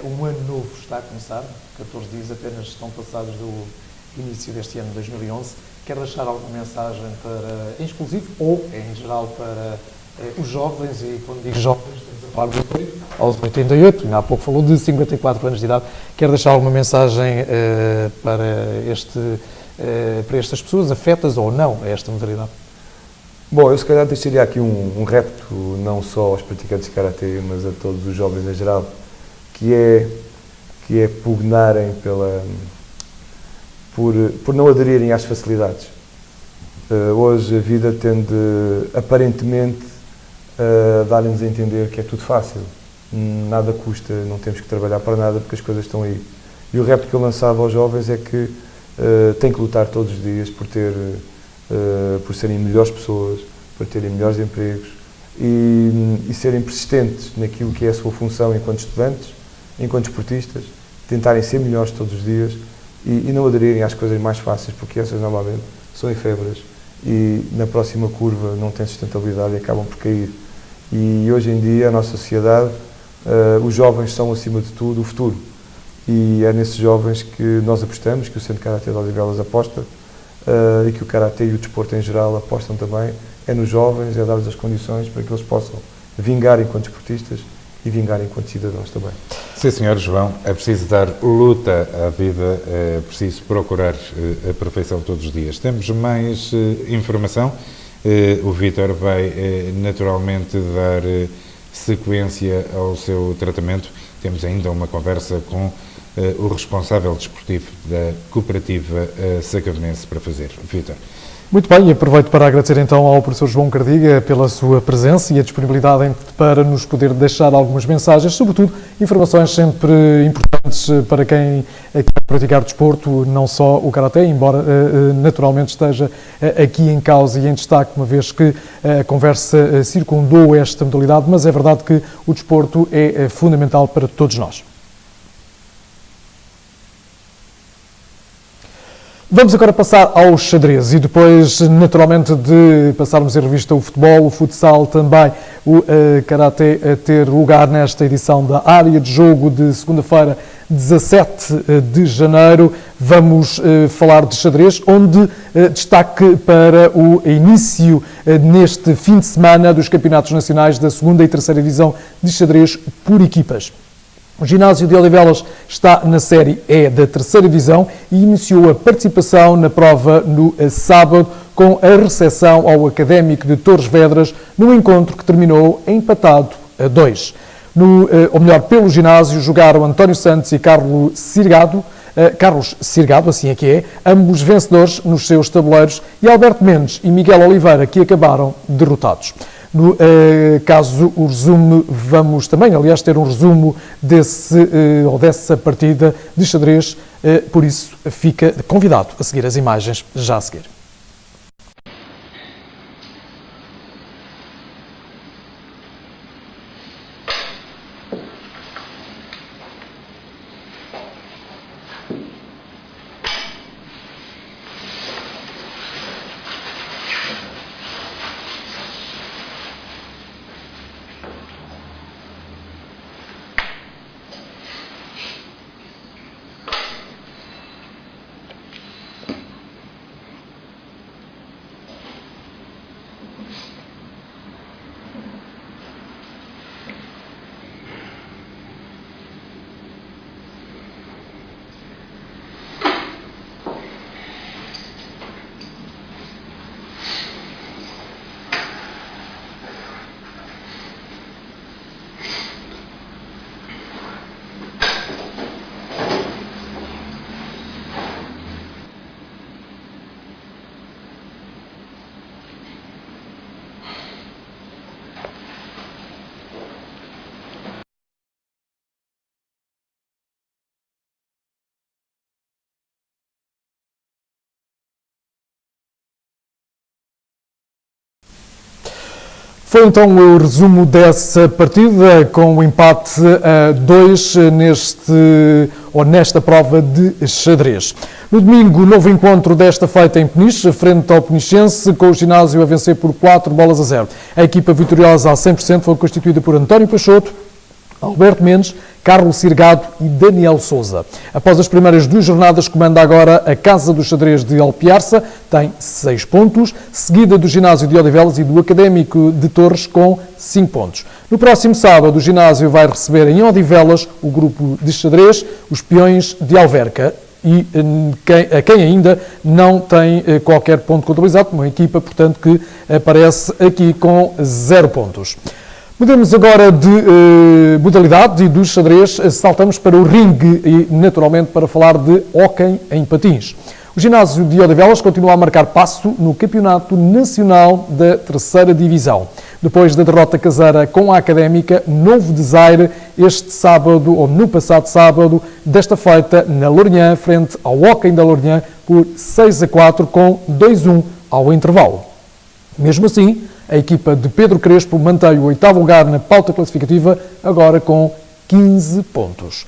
um ano novo está a começar, 14 dias apenas estão passados do início deste ano de 2011, quer deixar alguma mensagem para, em exclusivo ou em geral para os jovens, e quando digo jovens, estamos a falar de aos 88, ainda há pouco falou de 54 anos de idade, quer deixar alguma mensagem para estas pessoas, afetas ou não a esta modalidade? Bom, eu se calhar deixaria aqui um repto, não só aos praticantes de Karatê, mas a todos os jovens em geral, que é pugnarem por não aderirem às facilidades. Hoje a vida tende, aparentemente, a dar-nos a entender que é tudo fácil, nada custa, não temos que trabalhar para nada porque as coisas estão aí. E o repto que eu lançava aos jovens é que têm que lutar todos os dias por serem melhores pessoas, por terem melhores empregos e serem persistentes naquilo que é a sua função enquanto estudantes, enquanto esportistas, tentarem ser melhores todos os dias e não aderirem às coisas mais fáceis, porque essas normalmente são efêmeras e na próxima curva não têm sustentabilidade e acabam por cair. E hoje em dia a nossa sociedade, os jovens são acima de tudo o futuro. E é nesses jovens que nós apostamos, que o Centro Karatê de Odivelas aposta, e que o Karatê e o desporto em geral apostam também, é nos jovens, é dar-lhes as condições para que eles possam vingar enquanto esportistas e vingar enquanto cidadãos também. Sim, senhor João, é preciso dar luta à vida, é preciso procurar a perfeição todos os dias. Temos mais informação. O Vítor vai naturalmente dar sequência ao seu tratamento. Temos ainda uma conversa com o responsável desportivo da Cooperativa Sacavonense para fazer. Vítor. Muito bem, e aproveito para agradecer então ao professor João Cardiga pela sua presença e a disponibilidade para nos poder deixar algumas mensagens, sobretudo informações sempre importantes para quem quer praticar desporto, não só o karaté, embora naturalmente esteja aqui em causa e em destaque, uma vez que a conversa circundou esta modalidade, mas é verdade que o desporto é fundamental para todos nós. Vamos agora passar ao xadrez e depois, naturalmente, de passarmos em revista o futebol, o futsal também, o karaté a ter lugar nesta edição da Área de Jogo de segunda-feira, 17 de janeiro. Vamos falar de xadrez, onde destaque para o início neste fim de semana dos campeonatos nacionais da segunda e terceira divisão de xadrez por equipas. O ginásio de Odivelas está na série E da terceira divisão e iniciou a participação na prova no sábado com a recepção ao Académico de Torres Vedras num encontro que terminou empatado a 2. Pelo ginásio jogaram António Santos e Carlos Sirgado, assim é que é, ambos vencedores nos seus tabuleiros, e Alberto Mendes e Miguel Oliveira, que acabaram derrotados. No caso, o resumo, vamos também, aliás, ter um resumo dessa partida de xadrez, por isso fica convidado a seguir as imagens já a seguir. Foi então o resumo dessa partida, com o empate a 2 nesta prova de xadrez. No domingo, novo encontro desta feita em Peniche, frente ao Penichense, com o ginásio a vencer por 4-0. A equipa vitoriosa a 100% foi constituída por António Peixoto, Alberto Mendes, Carlos Sirgado e Daniel Sousa. Após as primeiras 2 jornadas, comanda agora a Casa do Xadrez de Alpiarça, tem 6 pontos, seguida do ginásio de Odivelas e do Académico de Torres com 5 pontos. No próximo sábado, o ginásio vai receber em Odivelas o grupo de xadrez, os Peões de Alverca, e a quem ainda não tem qualquer ponto contabilizado, uma equipa, portanto, que aparece aqui com 0 pontos. Mudamos agora de modalidade e do xadrez, saltamos para o ringue e, naturalmente, para falar de hóquei em patins. O ginásio de Odivelas continua a marcar passo no Campeonato Nacional da Terceira Divisão. Depois da derrota caseira com a Académica, novo desaire este sábado, ou no passado sábado, desta feita na Lourinhã, frente ao hóquei da Lourinhã, por 6-4, com 2-1 ao intervalo. Mesmo assim, a equipa de Pedro Crespo mantém o 8º lugar na pauta classificativa, agora com 15 pontos.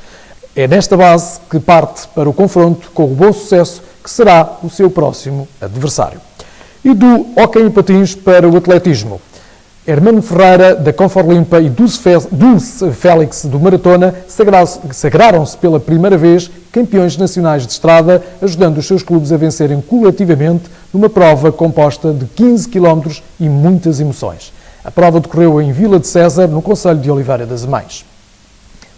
É nesta base que parte para o confronto com o Bom Sucesso, que será o seu próximo adversário. E do hóquei em patins para o atletismo. Hermano Ferreira, da Conforlimpa, e Dulce Félix, do Maratona, sagraram-se pela primeira vez campeões nacionais de estrada, ajudando os seus clubes a vencerem coletivamente numa prova composta de 15 km e muitas emoções. A prova decorreu em Vila de César, no concelho de Oliveira das Mães.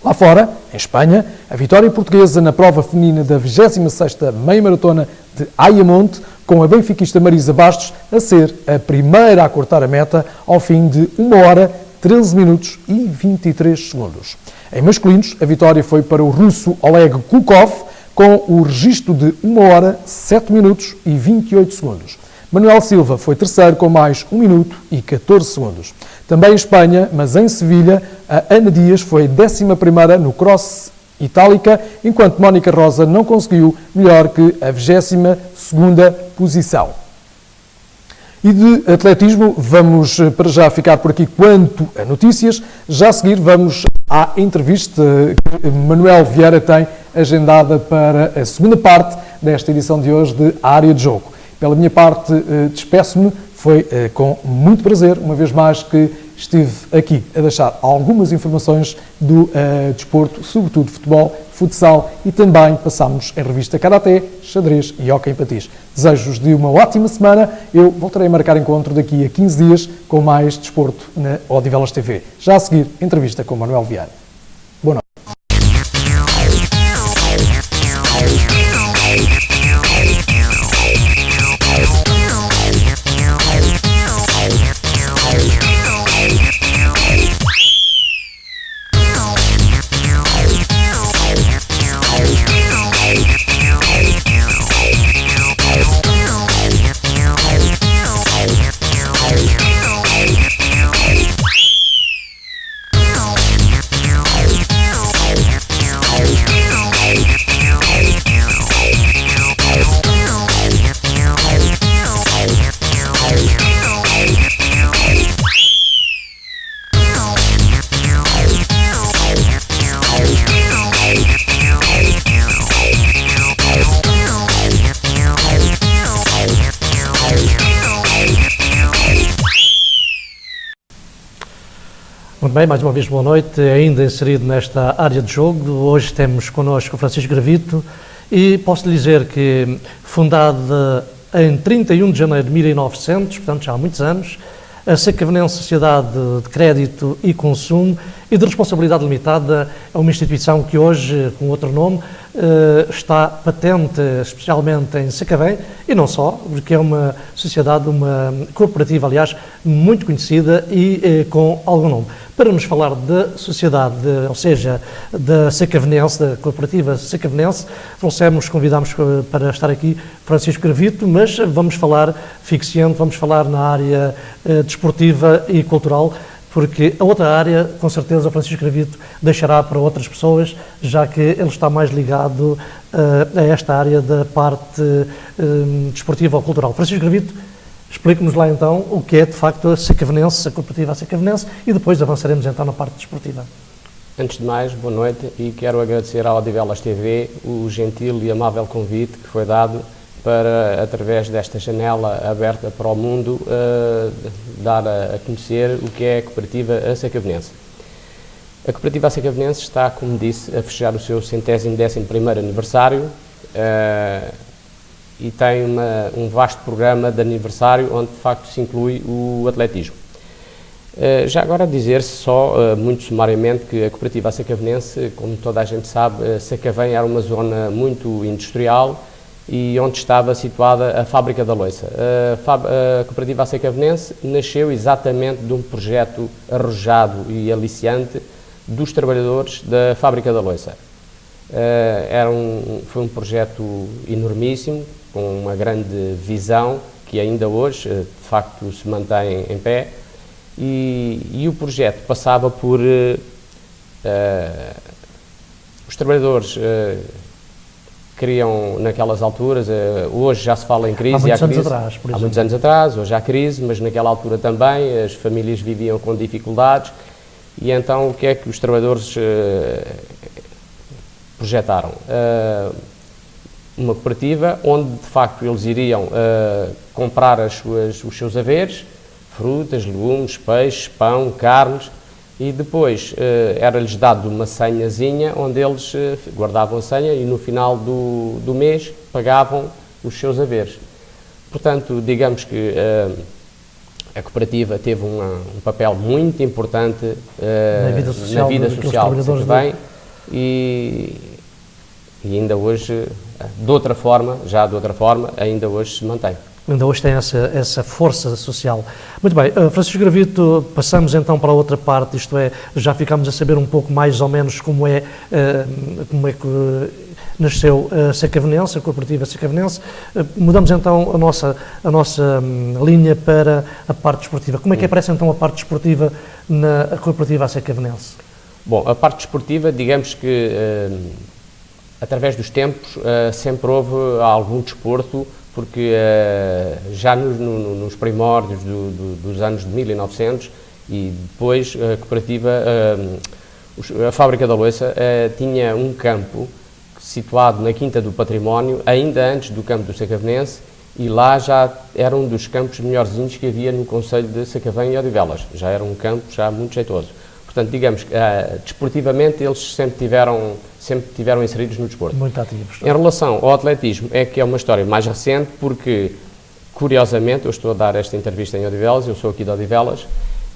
Lá fora, em Espanha, a vitória portuguesa na prova feminina da 26ª Meia Maratona de Ayamonte, com a benfiquista Marisa Bastos a ser a primeira a cortar a meta ao fim de 1 hora, 13 minutos e 23 segundos. Em masculinos, a vitória foi para o russo Oleg Kukov, com o registro de 1 hora, 7 minutos e 28 segundos. Manuel Silva foi terceiro com mais 1 minuto e 14 segundos. Também em Espanha, mas em Sevilha, a Ana Dias foi 11ª no cross itálica, enquanto Mónica Rosa não conseguiu melhor que a 22ª posição. E de atletismo, vamos para já ficar por aqui quanto a notícias. Já a seguir vamos à entrevista que Manuel Vieira tem agendada para a segunda parte desta edição de hoje de Área de Jogo. Pela minha parte, despeço-me. Foi com muito prazer, uma vez mais, que estive aqui a deixar algumas informações do desporto, sobretudo futebol, futsal, e também passámos em revista Karaté, xadrez e hóquei em patins. Desejos de uma ótima semana. Eu voltarei a marcar encontro daqui a 15 dias com mais desporto na Odivelas TV. Já a seguir, entrevista com Manuel Vieira. Boa noite. Muito bem, mais uma vez boa noite, ainda inserido nesta área de jogo. Hoje temos connosco o Francisco Gravito e posso lhe dizer que, fundada em 31 de janeiro de 1900, portanto já há muitos anos, a Sacavenense Sociedade de Crédito e Consumo e de Responsabilidade Limitada é uma instituição que hoje, com outro nome, está patente especialmente em Sacavém, e não só, porque é uma sociedade, uma cooperativa, aliás, muito conhecida e com algum nome. Para nos falar da sociedade, ou seja, da Sacavenense, da cooperativa Sacavenense, convidámos para estar aqui Francisco Gravito, mas vamos falar ficciante, vamos falar na área desportiva e cultural, porque a outra área, com certeza, o Francisco Gravito deixará para outras pessoas, já que ele está mais ligado a esta área da parte desportiva ou cultural. Francisco Gravito, explique-nos lá então o que é de facto a Sacavenense, a cooperativa Sacavenense, e depois avançaremos então na parte desportiva. Antes de mais, boa noite, e quero agradecer à Odivelas TV o gentil e amável convite que foi dado para, através desta janela aberta para o mundo, dar a conhecer o que é a cooperativa Sacavenense. A cooperativa Sacavenense está, como disse, a fechar o seu 111º aniversário e tem um vasto programa de aniversário onde, de facto, se inclui o atletismo. Já agora dizer-se só, muito sumariamente, que a cooperativa Sacavenense, como toda a gente sabe, Sacavém era uma zona muito industrial e onde estava situada a Fábrica da Loiça. A cooperativa Sacavenense nasceu exatamente de um projeto arrojado e aliciante dos trabalhadores da Fábrica da Loiça. Foi um projeto enormíssimo, com uma grande visão, que ainda hoje, de facto, se mantém em pé, e o projeto passava por os trabalhadores queriam, naquelas alturas, hoje já se fala em crise. Há muitos anos atrás, por exemplo. Há muitos anos atrás, hoje há crise, mas naquela altura também as famílias viviam com dificuldades, e então o que é que os trabalhadores projetaram? Uma cooperativa onde, de facto, eles iriam comprar os seus haveres, frutas, legumes, peixes, pão, carnes, e depois era-lhes dado uma senhazinha onde eles guardavam a senha e no final do mês pagavam os seus haveres. Portanto, digamos que a cooperativa teve um papel muito importante na vida social de Sacavém e ainda hoje, de outra forma, ainda hoje se mantém. Ainda hoje tem essa força social. Muito bem, Francisco Gravito, passamos então para a outra parte, isto é, já ficamos a saber um pouco mais ou menos como é que nasceu a Sacavenense, a cooperativa Sacavenense. Mudamos então a nossa linha para a parte desportiva. Como é que aparece então a parte desportiva na cooperativa Sacavenense? Bom, a parte desportiva, digamos que através dos tempos sempre houve algum desporto, porque já nos primórdios dos anos de 1900 e depois a cooperativa, a Fábrica da Louça tinha um campo situado na Quinta do Património, ainda antes do campo do Sacavenense, e lá já era um dos campos melhorzinhos que havia no concelho de Sacavém e Odivelas. Já era um campo já muito jeitoso. Portanto, digamos que desportivamente eles sempre tiveram inseridos no desporto. Muito ativos. Em relação ao atletismo, é que é uma história mais recente, porque, curiosamente, eu estou a dar esta entrevista em Odivelas, eu sou aqui de Odivelas,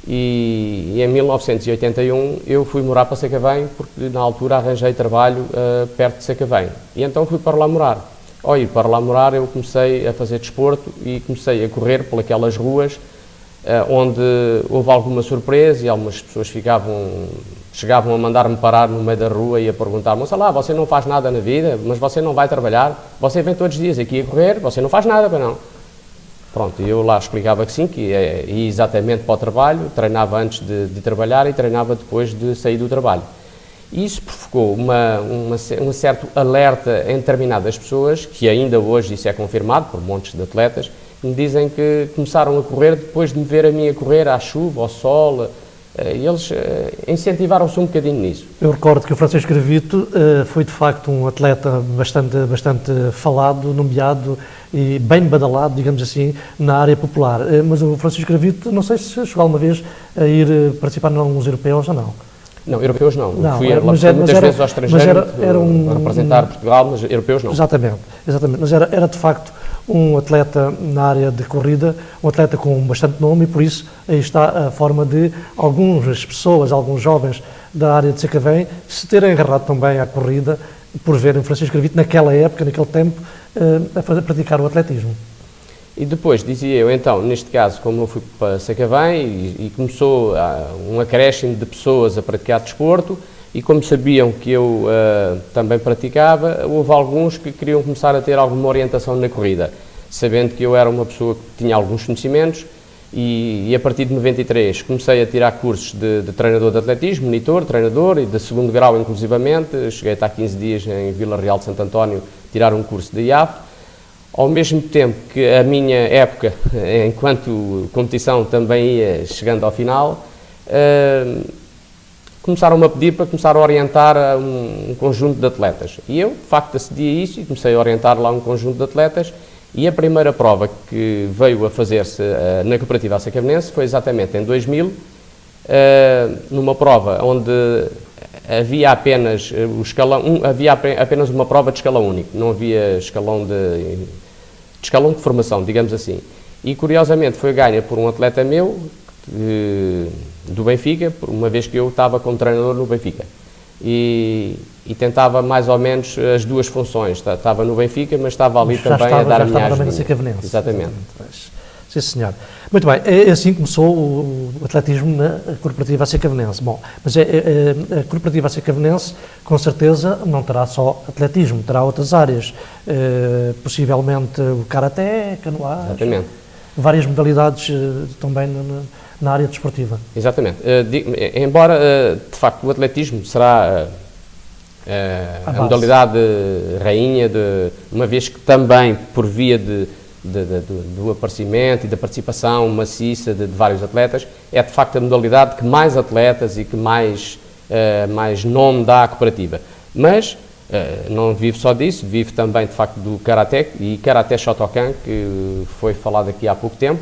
e em 1981 eu fui morar para Sacavém, porque na altura arranjei trabalho perto de Sacavém. E então fui para lá morar. Ao ir para lá morar, eu comecei a fazer desporto e comecei a correr por aquelas ruas onde houve alguma surpresa e algumas pessoas chegavam a mandar-me parar no meio da rua e a perguntar-me: "Sei lá, você não faz nada na vida, mas você não vai trabalhar, você vem todos os dias aqui a correr, você não faz nada, para não?" Pronto, eu lá explicava que sim, que ia exatamente para o trabalho, treinava antes de trabalhar e treinava depois de sair do trabalho. E isso provocou um certo alerta em determinadas pessoas, que ainda hoje isso é confirmado por montes de atletas, me dizem que começaram a correr depois de me ver a mim a correr à chuva, ao sol, e eles incentivaram-se um bocadinho nisso. Eu recordo que o Francisco Gravito foi de facto um atleta bastante falado, nomeado e bem badalado, digamos assim, na área popular. Mas o Francisco Gravito, não sei se chegou alguma vez a ir participar em alguns europeus ou não. Não, europeus não. Fui muitas vezes ao estrangeiro a representar Portugal, mas europeus não. Exatamente. Mas era de facto um atleta na área de corrida, um atleta com bastante nome, e por isso aí está a forma de algumas pessoas, alguns jovens da área de Sacavém, se terem agarrado também à corrida, por verem Francisco Gravito naquela época, naquele tempo, a praticar o atletismo. E depois, dizia eu, então, neste caso, como eu fui para Sacavém e começou um acréscimo de pessoas a praticar desporto, e como sabiam que eu também praticava, houve alguns que queriam começar a ter alguma orientação na corrida, sabendo que eu era uma pessoa que tinha alguns conhecimentos, e a partir de 93 comecei a tirar cursos de treinador de atletismo, monitor, treinador, e de segundo grau inclusivamente. Cheguei até há 15 dias em Vila Real de Santo António tirar um curso de IAF. Ao mesmo tempo que a minha época, enquanto competição, também ia chegando ao final, começaram-me a pedir para começar a orientar um conjunto de atletas. E eu, de facto, acedi a isso e comecei a orientar lá um conjunto de atletas. E a primeira prova que veio a fazer-se na cooperativa Sacavenense foi exatamente em 2000, numa prova onde havia apenas apenas uma prova de escalão único, não havia escalão de formação, digamos assim. E curiosamente foi ganha por um atleta meu do Benfica, por uma vez que eu estava como treinador no Benfica. E tentava mais ou menos as duas funções. Estava no Benfica, mas estava ali também a dar a minha ajuda. Exatamente. Sim, senhor. Muito bem, assim começou o atletismo na cooperativa Sacavenense. Bom, mas a cooperativa Sacavenense, com certeza, não terá só atletismo, terá outras áreas. Possivelmente o karaté, canoagem. Exatamente. Várias modalidades também na área desportiva. Exatamente. Embora, de facto, o atletismo será a modalidade rainha, uma vez que também, por via do aparecimento e da participação maciça de vários atletas, é de facto a modalidade que mais atletas e que mais nome dá à cooperativa. Mas não vive só disso, vive também de facto do Karaté e Karaté Shotokan, que foi falado aqui há pouco tempo,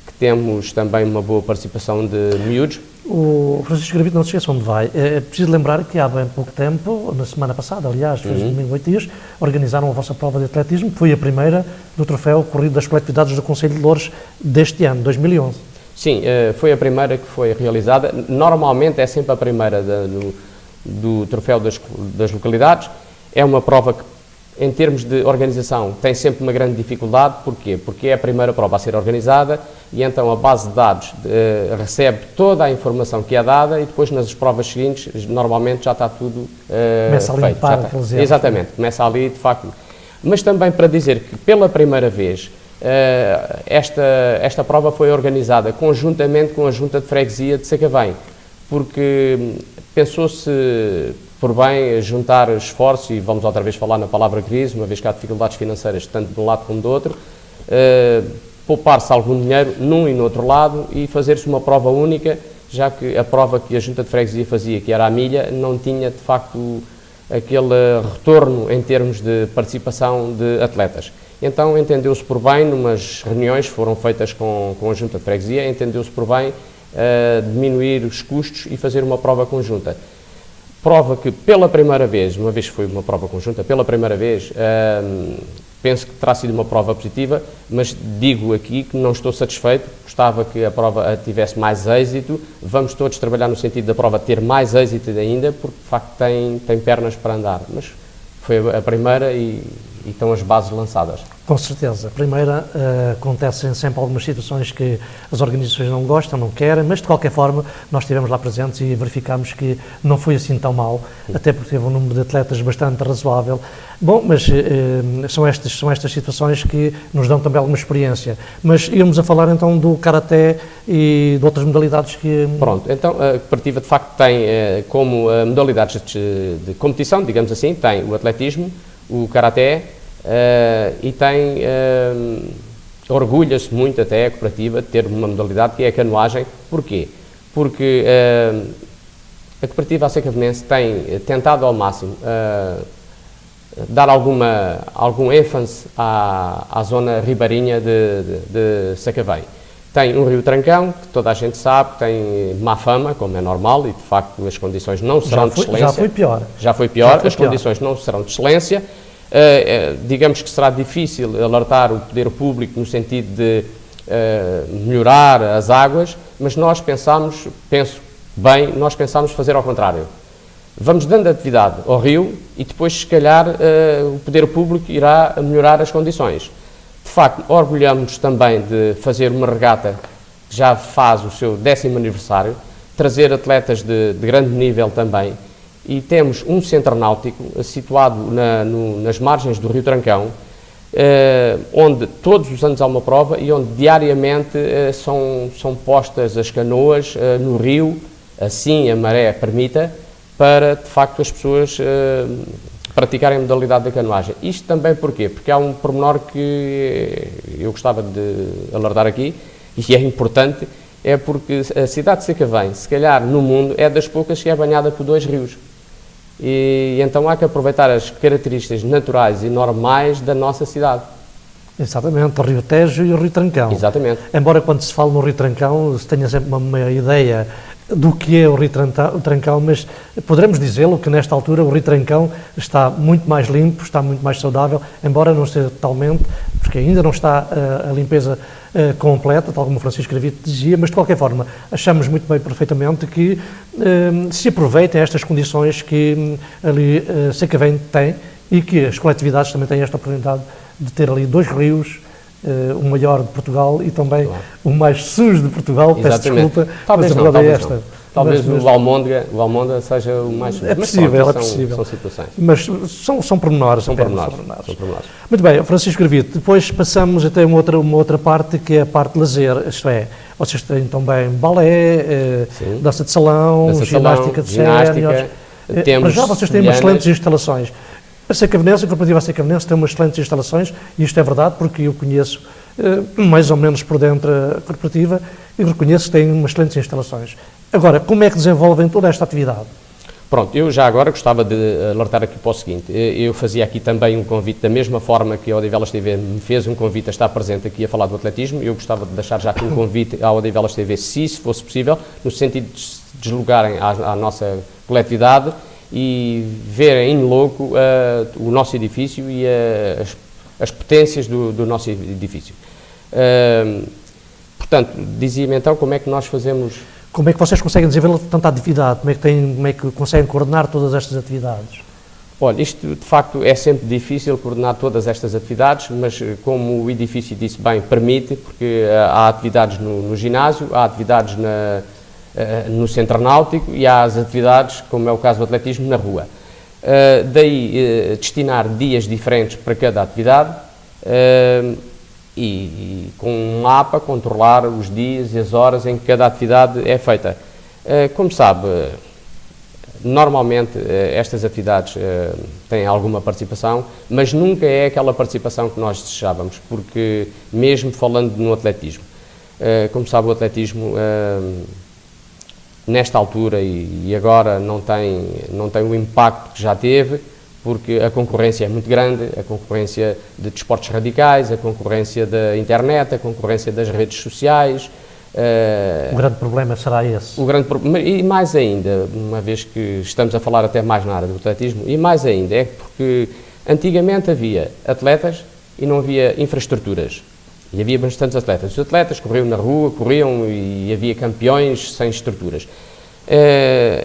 que temos também uma boa participação de miúdos. O Francisco Gravito, não se esqueça onde vai. É preciso lembrar que há bem pouco tempo, na semana passada, aliás, fez domingo 8 dias, organizaram a vossa prova de atletismo, que foi a primeira do troféu Corrida das Coletividades do Concelho de Loures deste ano, 2011. Sim, foi a primeira que foi realizada. Normalmente é sempre a primeira do troféu das localidades. É uma prova que, em termos de organização, tem sempre uma grande dificuldade. Porquê? Porque é a primeira prova a ser organizada e então a base de dados recebe toda a informação que é dada e depois nas provas seguintes normalmente já está tudo começa feito. A limpar aqueles erros. Exatamente, começa ali de facto. Mas também para dizer que pela primeira vez esta prova foi organizada conjuntamente com a Junta de Freguesia de Sacavém, porque pensou-se por bem juntar esforços, e vamos outra vez falar na palavra crise, uma vez que há dificuldades financeiras tanto de um lado como do outro, poupar-se algum dinheiro num e no outro lado e fazer-se uma prova única, já que a prova que a Junta de Freguesia fazia, que era a milha, não tinha de facto aquele retorno em termos de participação de atletas. Então entendeu-se por bem, numas reuniões que foram feitas com a Junta de Freguesia, entendeu-se por bem diminuir os custos e fazer uma prova conjunta. Prova que pela primeira vez, uma vez que foi uma prova conjunta, pela primeira vez, penso que terá sido uma prova positiva, mas digo aqui que não estou satisfeito, gostava que a prova tivesse mais êxito, vamos todos trabalhar no sentido da prova ter mais êxito ainda, porque de facto tem pernas para andar, mas foi a primeira e estão as bases lançadas. Com certeza. Primeiro, acontecem sempre algumas situações que as organizações não gostam, não querem, mas de qualquer forma nós estivemos lá presentes e verificámos que não foi assim tão mal, até porque teve um número de atletas bastante razoável. Bom, mas são estas situações que nos dão também alguma experiência. Mas íamos a falar então do karaté e de outras modalidades que... Pronto, então a cooperativa de facto tem como modalidades de competição, digamos assim, tem o atletismo, o karaté, e tem, orgulha-se muito até a cooperativa de ter uma modalidade que é a canoagem. Porquê? Porque a cooperativa Sacavenense tem tentado ao máximo dar algum ênfase à zona ribeirinha de Sacavém. Tem um rio Trancão, que toda a gente sabe, tem má fama, como é normal, e de facto as condições não serão de excelência. Já foi pior, as condições não serão de excelência. Digamos que será difícil alertar o poder público no sentido de melhorar as águas, mas nós pensámos fazer ao contrário. Vamos dando atividade ao rio e depois, se calhar, o poder público irá melhorar as condições. De facto, orgulhamos também de fazer uma regata que já faz o seu 10º aniversário, trazer atletas de grande nível também, e temos um centro náutico situado nas margens do rio Trancão, onde todos os anos há uma prova e onde diariamente são postas as canoas no rio, assim a maré permita, para de facto as pessoas praticarem a modalidade da canoagem. Isto também porquê? Porque há um pormenor que eu gostava de alertar aqui, e é importante, é porque a cidade de Sacavém, se calhar no mundo, é das poucas que é banhada por 2 rios. E então há que aproveitar as características naturais e normais da nossa cidade. Exatamente, o Rio Tejo e o Rio Trancão. Exatamente. Embora quando se fala no Rio Trancão se tenha sempre uma ideia do que é o Rio Trancão, mas poderemos dizê-lo que nesta altura o Rio Trancão está muito mais limpo, está muito mais saudável, embora não seja totalmente, porque ainda não está a limpeza completa, tal como o Francisco Gravito dizia, mas de qualquer forma achamos muito bem, perfeitamente, que se aproveitem estas condições que ali Sacavém tem e que as coletividades também têm esta oportunidade de ter ali 2 rios, o maior de Portugal e também o mais sujo de Portugal. Peço desculpa, talvez mas não, a verdade é esta. Talvez o Almôndega seja o mais sujo. É possível, é possível. São situações. Mas são pormenores. São pormenores. Muito bem, Francisco Gravito, depois passamos até uma outra parte, que é a parte de lazer, isto é, vocês têm também balé, dança de salão, ginástica de séniores. Para já vocês têm umas excelentes instalações. A cooperativa Sacavenense tem umas excelentes instalações, e isto é verdade porque eu conheço mais ou menos por dentro a cooperativa e reconheço que tem umas excelentes instalações. Agora, como é que desenvolvem toda esta atividade? Pronto, eu já agora gostava de alertar aqui para o seguinte, eu fazia aqui também um convite, da mesma forma que a Odivelas TV me fez um convite a estar presente aqui a falar do atletismo, eu gostava de deixar já aqui um convite à Odivelas TV, se isso fosse possível, no sentido de se deslocarem à nossa coletividade e verem in loco o nosso edifício e as potências do nosso edifício. Portanto, dizia-me então como é que nós fazemos... Como é que vocês conseguem desenvolver tanta atividade? Como é que conseguem coordenar todas estas atividades? Olha, isto de facto é sempre difícil coordenar todas estas atividades, mas como o edifício disse bem, permite, porque há atividades no ginásio, há atividades no centro náutico e há as atividades, como é o caso do atletismo, na rua. Daí destinar dias diferentes para cada atividade e com um mapa controlar os dias e as horas em que cada atividade é feita. Como sabe, normalmente estas atividades têm alguma participação, mas nunca é aquela participação que nós desejávamos, porque mesmo falando no atletismo, como sabe, o atletismo nesta altura e agora não tem o impacto que já teve, porque a concorrência é muito grande, a concorrência de desportos radicais, a concorrência da internet, a concorrência das redes sociais. O grande problema será esse. E mais ainda, uma vez que estamos a falar até mais na área do atletismo, e mais ainda é porque antigamente havia atletas e não havia infraestruturas. E havia bastantes atletas. Os atletas corriam na rua, corriam e havia campeões sem estruturas.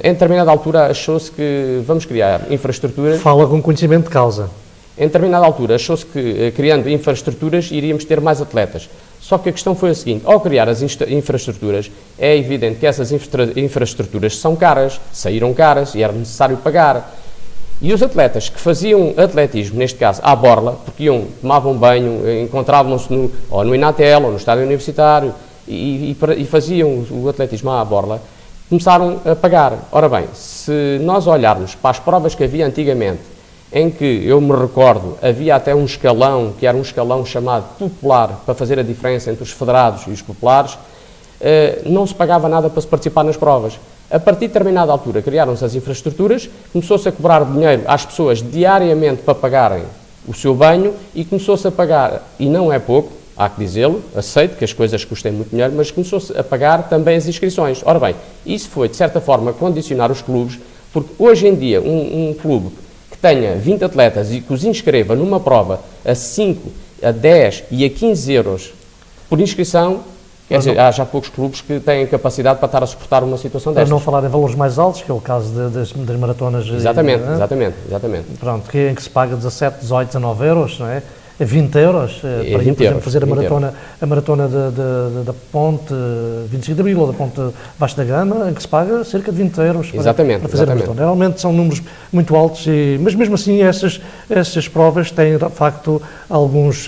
Em determinada altura achou-se que vamos criar infraestruturas... Fala com conhecimento de causa. Em determinada altura achou-se que criando infraestruturas iríamos ter mais atletas. Só que a questão foi a seguinte: ao criar as infraestruturas, é evidente que essas infraestruturas são caras, saíram caras e era necessário pagar. E os atletas que faziam atletismo, neste caso à borla, porque tomavam banho, encontravam-se ou no Inatel ou no estádio universitário e faziam o atletismo à borla, começaram a pagar. Ora bem, se nós olharmos para as provas que havia antigamente, em que, eu me recordo, havia até um escalão, que era um escalão chamado popular, para fazer a diferença entre os federados e os populares, não se pagava nada para se participar nas provas. A partir de determinada altura criaram-se as infraestruturas, começou-se a cobrar dinheiro às pessoas diariamente para pagarem o seu banho e começou-se a pagar, e não é pouco, há que dizê-lo, aceito que as coisas custem muito dinheiro, mas começou-se a pagar também as inscrições. Ora bem, isso foi, de certa forma, condicionar os clubes, porque hoje em dia um clube que tenha 20 atletas e que os inscreva numa prova a 5, a 10 e a 15 euros por inscrição, quer dizer, há já poucos clubes que têm capacidade para estar a suportar uma situação destas. Para não falar em valores mais altos, que é o caso das maratonas. Exatamente. Pronto, em que se paga 17, 18, 19 euros, não é? 20 euros para ir, por exemplo, fazer a maratona da Ponte 25 de Abril ou da Ponte Vasco da Gama, em que se paga cerca de 20 euros para fazer a maratona. Realmente são números muito altos, mas mesmo assim essas provas têm, de facto, alguns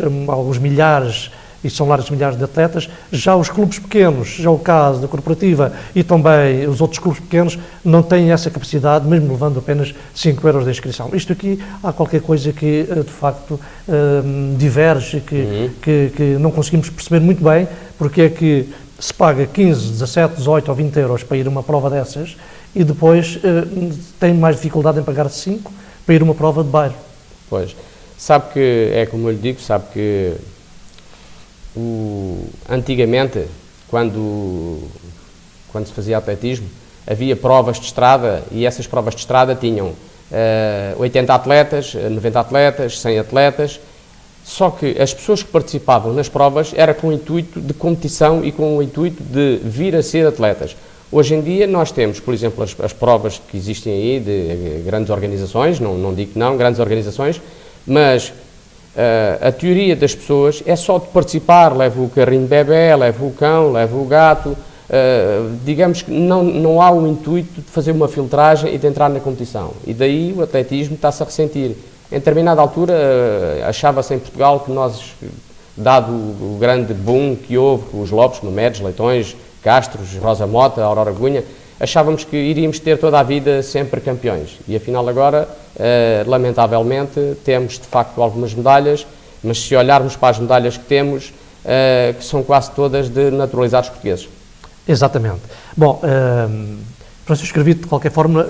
milhares e são largos milhares de atletas. Já os clubes pequenos, já o caso da Corporativa e também os outros clubes pequenos, não têm essa capacidade, mesmo levando apenas 5 euros de inscrição. Isto aqui há qualquer coisa que, de facto, diverge, que não conseguimos perceber muito bem, porque é que se paga 15, 17, 18 ou 20 euros para ir a uma prova dessas e depois tem mais dificuldade em pagar 5 para ir a uma prova de bairro. Pois, sabe que, é como eu lhe digo, sabe que antigamente, quando se fazia atletismo, havia provas de estrada e essas provas de estrada tinham 80 atletas, 90 atletas, 100 atletas, só que as pessoas que participavam nas provas era com o intuito de competição e com o intuito de vir a ser atletas. Hoje em dia nós temos, por exemplo, as provas que existem aí de grandes organizações, não digo que não, grandes organizações, mas a teoria das pessoas é só de participar, leva o carrinho de bebê, leva o cão, leva o gato, digamos que não há o intuito de fazer uma filtragem e de entrar na competição. E daí o atletismo está-se a ressentir. Em determinada altura achava-se em Portugal que nós, dado o grande boom que houve com os Lopes, Numedes, Leitões, Castros, Rosa Mota, Aurora Gunha, achávamos que iríamos ter toda a vida sempre campeões. E afinal agora, lamentavelmente, temos de facto algumas medalhas, mas se olharmos para as medalhas que temos, que são quase todas de naturalizados portugueses. Exatamente. Bom, Francisco Gravito, de qualquer forma,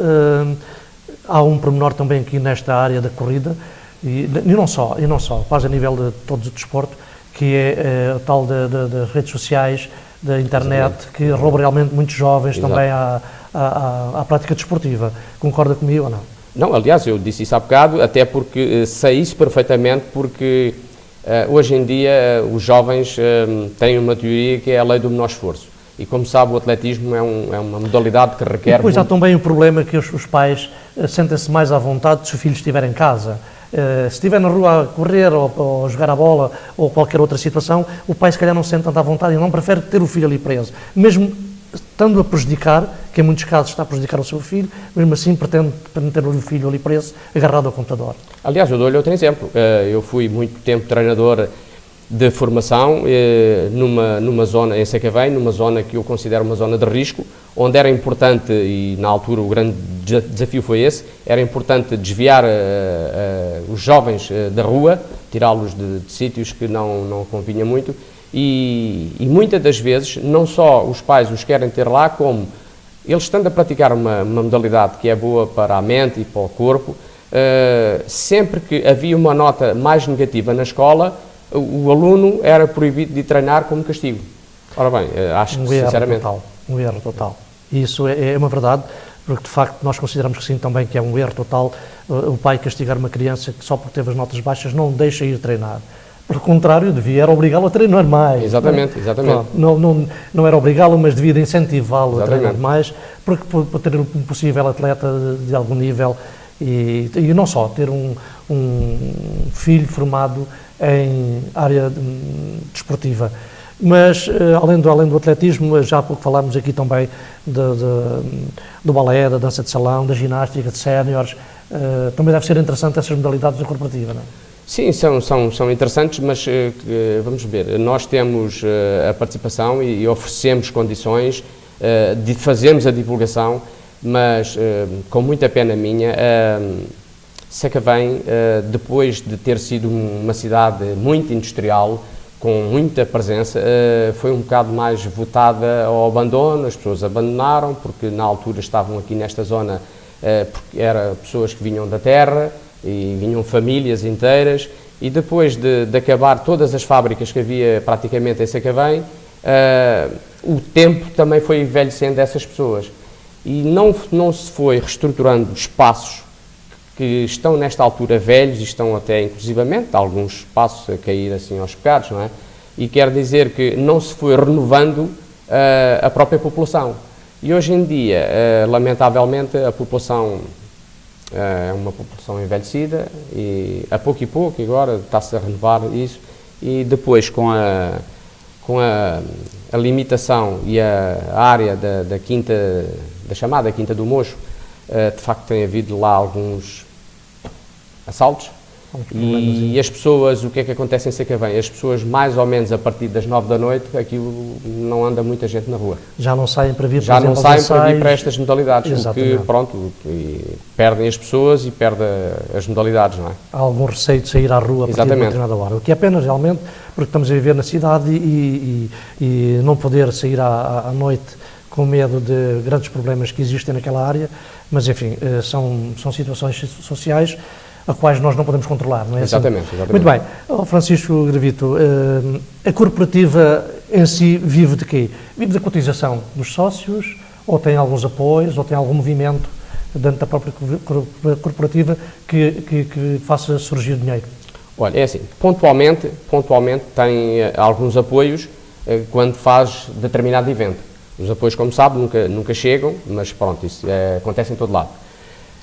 há um pormenor também aqui nesta área da corrida, e não só, quase a nível de todo o desporto, que é o tal das redes sociais, da internet, que rouba realmente muitos jovens também à prática desportiva. Concorda comigo ou não? Não, aliás, eu disse isso há bocado, até porque sei isso perfeitamente, porque Hoje em dia, os jovens têm uma teoria que é a lei do menor esforço. E como sabe, o atletismo é uma modalidade que requer... E depois há também o problema que os pais sentem-se mais à vontade se o filho estiver em casa. Se estiver na rua a correr ou jogar a bola ou qualquer outra situação, o pai se calhar não se sente tanta à vontade e não prefere ter o filho ali preso. Mesmo estando a prejudicar, que em muitos casos está a prejudicar o seu filho, mesmo assim pretende ter o filho ali preso, agarrado ao computador. Aliás, eu dou-lhe outro exemplo. Eu fui muito tempo treinador de formação numa zona, em Sacavém, numa zona que eu considero uma zona de risco, onde era importante, e na altura o grande desafio foi esse, era importante desviar os jovens da rua, tirá-los de sítios que não convinha muito, e muitas das vezes não só os pais os querem ter lá, como eles estando a praticar uma modalidade que é boa para a mente e para o corpo, sempre que havia uma nota mais negativa na escola, o aluno era proibido de treinar como castigo. Ora bem, acho que sinceramente... Um erro total. E isso é uma verdade, porque de facto nós consideramos que sim também, que é um erro total o pai castigar uma criança que só porque teve as notas baixas não deixa ir treinar. Pelo contrário, devia era obrigá-lo a treinar mais. Exatamente, exatamente. Não era obrigá-lo, mas devia incentivá-lo a treinar mais, porque para ter um possível atleta de algum nível e não só, ter um filho formado em área desportiva. Mas, além do atletismo, já há pouco falámos aqui também do balé, da dança de salão, da ginástica, de séniores. Também deve ser interessante essas modalidades da corporativa, não é? Sim, são interessantes, mas vamos ver, nós temos a participação e oferecemos condições, fazemos a divulgação, mas com muita pena minha, Sacavém, depois de ter sido uma cidade muito industrial, com muita presença, foi um bocado mais votada ao abandono, as pessoas abandonaram, porque na altura estavam aqui nesta zona, porque eram pessoas que vinham da terra, e vinham famílias inteiras, e depois de acabar todas as fábricas que havia praticamente em Sacavém, o tempo também foi envelhecendo essas pessoas. E não se foi reestruturando espaços que estão nesta altura velhos e estão até inclusivamente alguns espaços a cair assim aos pecados, não é? E quer dizer que não se foi renovando a própria população. E hoje em dia, lamentavelmente, a população é uma população envelhecida e a pouco e pouco agora está-se a renovar isso, e depois com a limitação e a área da chamada Quinta do Mocho, de facto tem havido lá alguns assaltos e as pessoas, o que é que acontece em Sacavém? As pessoas mais ou menos a partir das 9 da noite, aquilo não anda muita gente na rua. Já não saem para vir, já não saem para vir para estas modalidades, porque pronto, perdem as pessoas e perdem as modalidades, não é? Há algum receio de sair à rua a partir de uma determinada hora, o que é pena realmente, porque estamos a viver na cidade e não poder sair à noite com medo de grandes problemas que existem naquela área, mas enfim, são situações sociais a quais nós não podemos controlar, não é? Exatamente, assim? Muito bem. Francisco Gravito, a corporativa em si vive de quê? Vive da cotização dos sócios, ou tem alguns apoios, ou tem algum movimento dentro da própria corporativa que faça surgir dinheiro? Olha, é assim, pontualmente tem alguns apoios quando faz determinado evento. Os apoios, como sabe, nunca chegam, mas pronto, isso acontece em todo lado.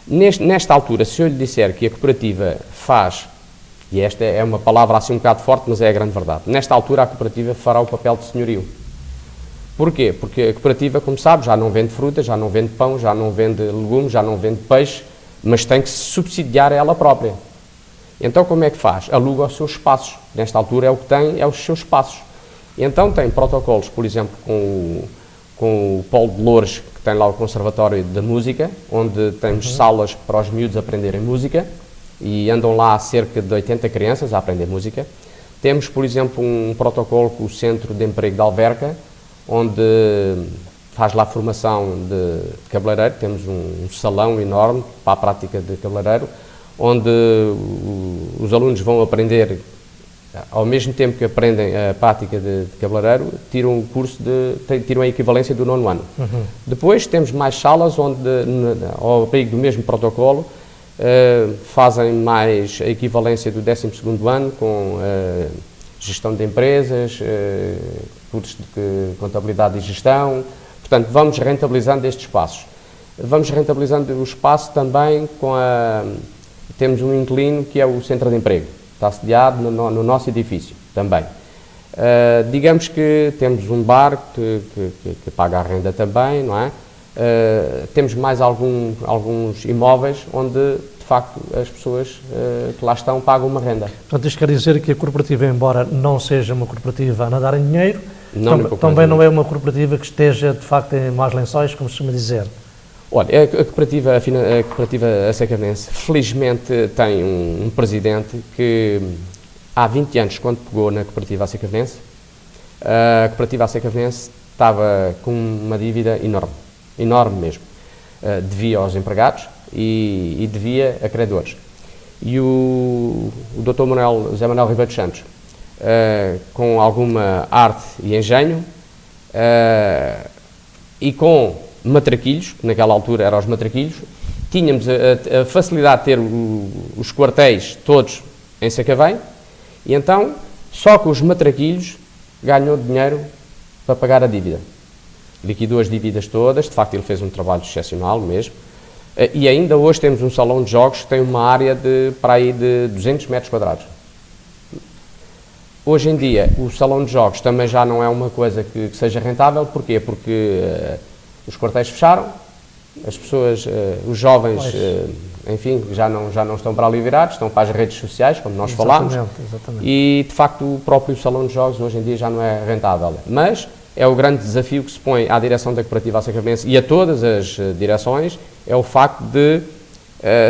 Nesta altura, se eu lhe disser que a cooperativa faz, e esta é uma palavra assim um bocado forte, mas é a grande verdade, nesta altura a cooperativa fará o papel de senhorio. Porquê? Porque a cooperativa, como sabe, já não vende fruta, já não vende pão, já não vende legumes, já não vende peixe, mas tem que se subsidiar a ela própria. Então como é que faz? Aluga os seus espaços. Nesta altura o que tem é os seus espaços. E então tem protocolos, por exemplo, com o Polo de Loures, que tem lá o Conservatório da Música, onde temos salas para os miúdos aprenderem música, e andam lá cerca de 80 crianças a aprender música. Temos, por exemplo, um protocolo com o Centro de Emprego de Alverca, onde faz lá formação de cabeleireiro. Temos um salão enorme para a prática de cabeleireiro, onde os alunos vão aprender, ao mesmo tempo que aprendem a prática de cabeleireiro, tiram o curso tiram a equivalência do 9º ano. Depois temos mais salas onde, ao abrigo do mesmo protocolo, fazem mais a equivalência do 12º ano com gestão de empresas, cursos de contabilidade e gestão. Portanto, vamos rentabilizando estes espaços. Vamos rentabilizando o espaço também com temos um inquilino que é o Centro de Emprego, está sediado no nosso edifício também. Digamos que temos um bar que paga a renda também, não é? Temos mais alguns imóveis onde, de facto, as pessoas que lá estão pagam uma renda. Portanto, isto quer dizer que a cooperativa, embora não seja uma cooperativa a nadar em dinheiro, também não é uma cooperativa que esteja, de facto, em maus lençóis, como se costuma dizer. Olha, a cooperativa Acecavenense, felizmente, tem um presidente que, há 20 anos, quando pegou na cooperativa Acecavenense, a cooperativa Acecavenense estava com uma dívida enorme mesmo. Devia aos empregados e devia a credores. E o Dr. José Manuel Ribeiro dos Santos, com alguma arte e engenho, e com matraquilhos, que naquela altura eram os matraquilhos, tínhamos a facilidade de ter os quartéis todos em Sacavém, e então, só com os matraquilhos, ganhou dinheiro para pagar a dívida. Liquidou as dívidas todas, de facto ele fez um trabalho excepcional mesmo, e ainda hoje temos um salão de jogos que tem uma área para aí de 200 metros quadrados. Hoje em dia, o salão de jogos também já não é uma coisa que seja rentável. Porquê? Porque os quartéis fecharam, as pessoas, os jovens, enfim, já não estão para ali virados, estão para as redes sociais, como nós falámos, e de facto o próprio salão de jogos hoje em dia já não é rentável. Mas é o grande desafio que se põe à direção da cooperativa Acecavenense e a todas as direções, é o facto de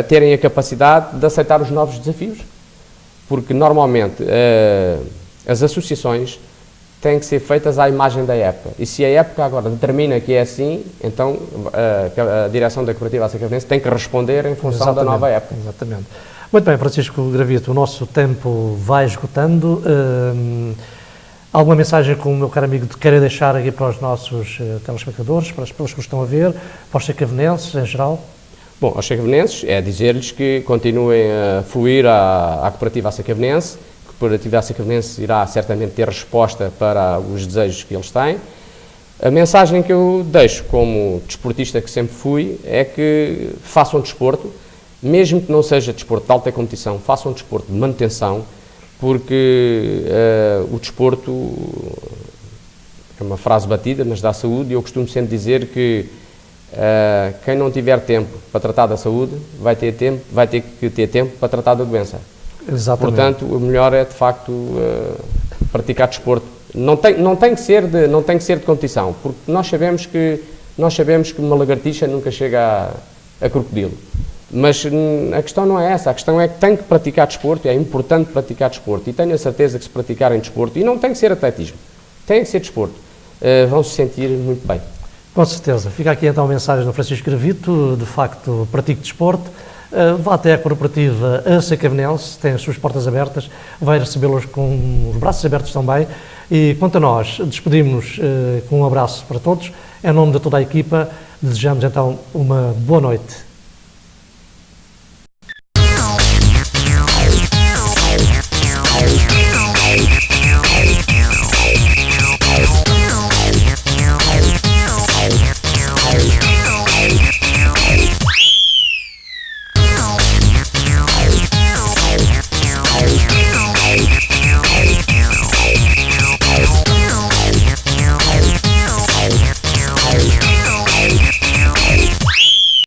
terem a capacidade de aceitar os novos desafios, porque normalmente as associações têm que ser feitas à imagem da época, e se a época agora determina que é assim, então a direção da cooperativa Acecavenense tem que responder em função da nova época. Exatamente. Muito bem, Francisco Gravito, o nosso tempo vai esgotando. Alguma mensagem que o meu caro amigo queira deixar aqui para os nossos telespectadores, para as pessoas que estão a ver, para os sacavenenses em geral? Bom, aos sacavenenses é dizer-lhes que continuem a fluir à cooperativa Acecavenense. A cooperativa Acecavenense irá certamente ter resposta para os desejos que eles têm. A mensagem que eu deixo como desportista que sempre fui é que façam desporto, mesmo que não seja desporto de alta competição, façam desporto de manutenção, porque o desporto é uma frase batida, mas dá saúde, e eu costumo sempre dizer que quem não tiver tempo para tratar da saúde vai ter que ter tempo para tratar da doença. Exatamente. Portanto, o melhor é de facto praticar desporto. Não tem que ser de competição, porque nós sabemos que uma lagartixa nunca chega a crocodilo. Mas a questão não é essa, a questão é que tem que praticar desporto, é importante praticar desporto, e tenho a certeza que se praticarem desporto, e não tem que ser atletismo, tem que ser desporto, vão se sentir muito bem. Com certeza. Fica aqui então a mensagem do Francisco Gravito, de facto pratique desporto, vá até a cooperativa Acecavenense, tem as suas portas abertas, vai recebê-los com os braços abertos também, e quanto a nós, despedimos-nos com um abraço para todos, em nome de toda a equipa, desejamos então uma boa noite.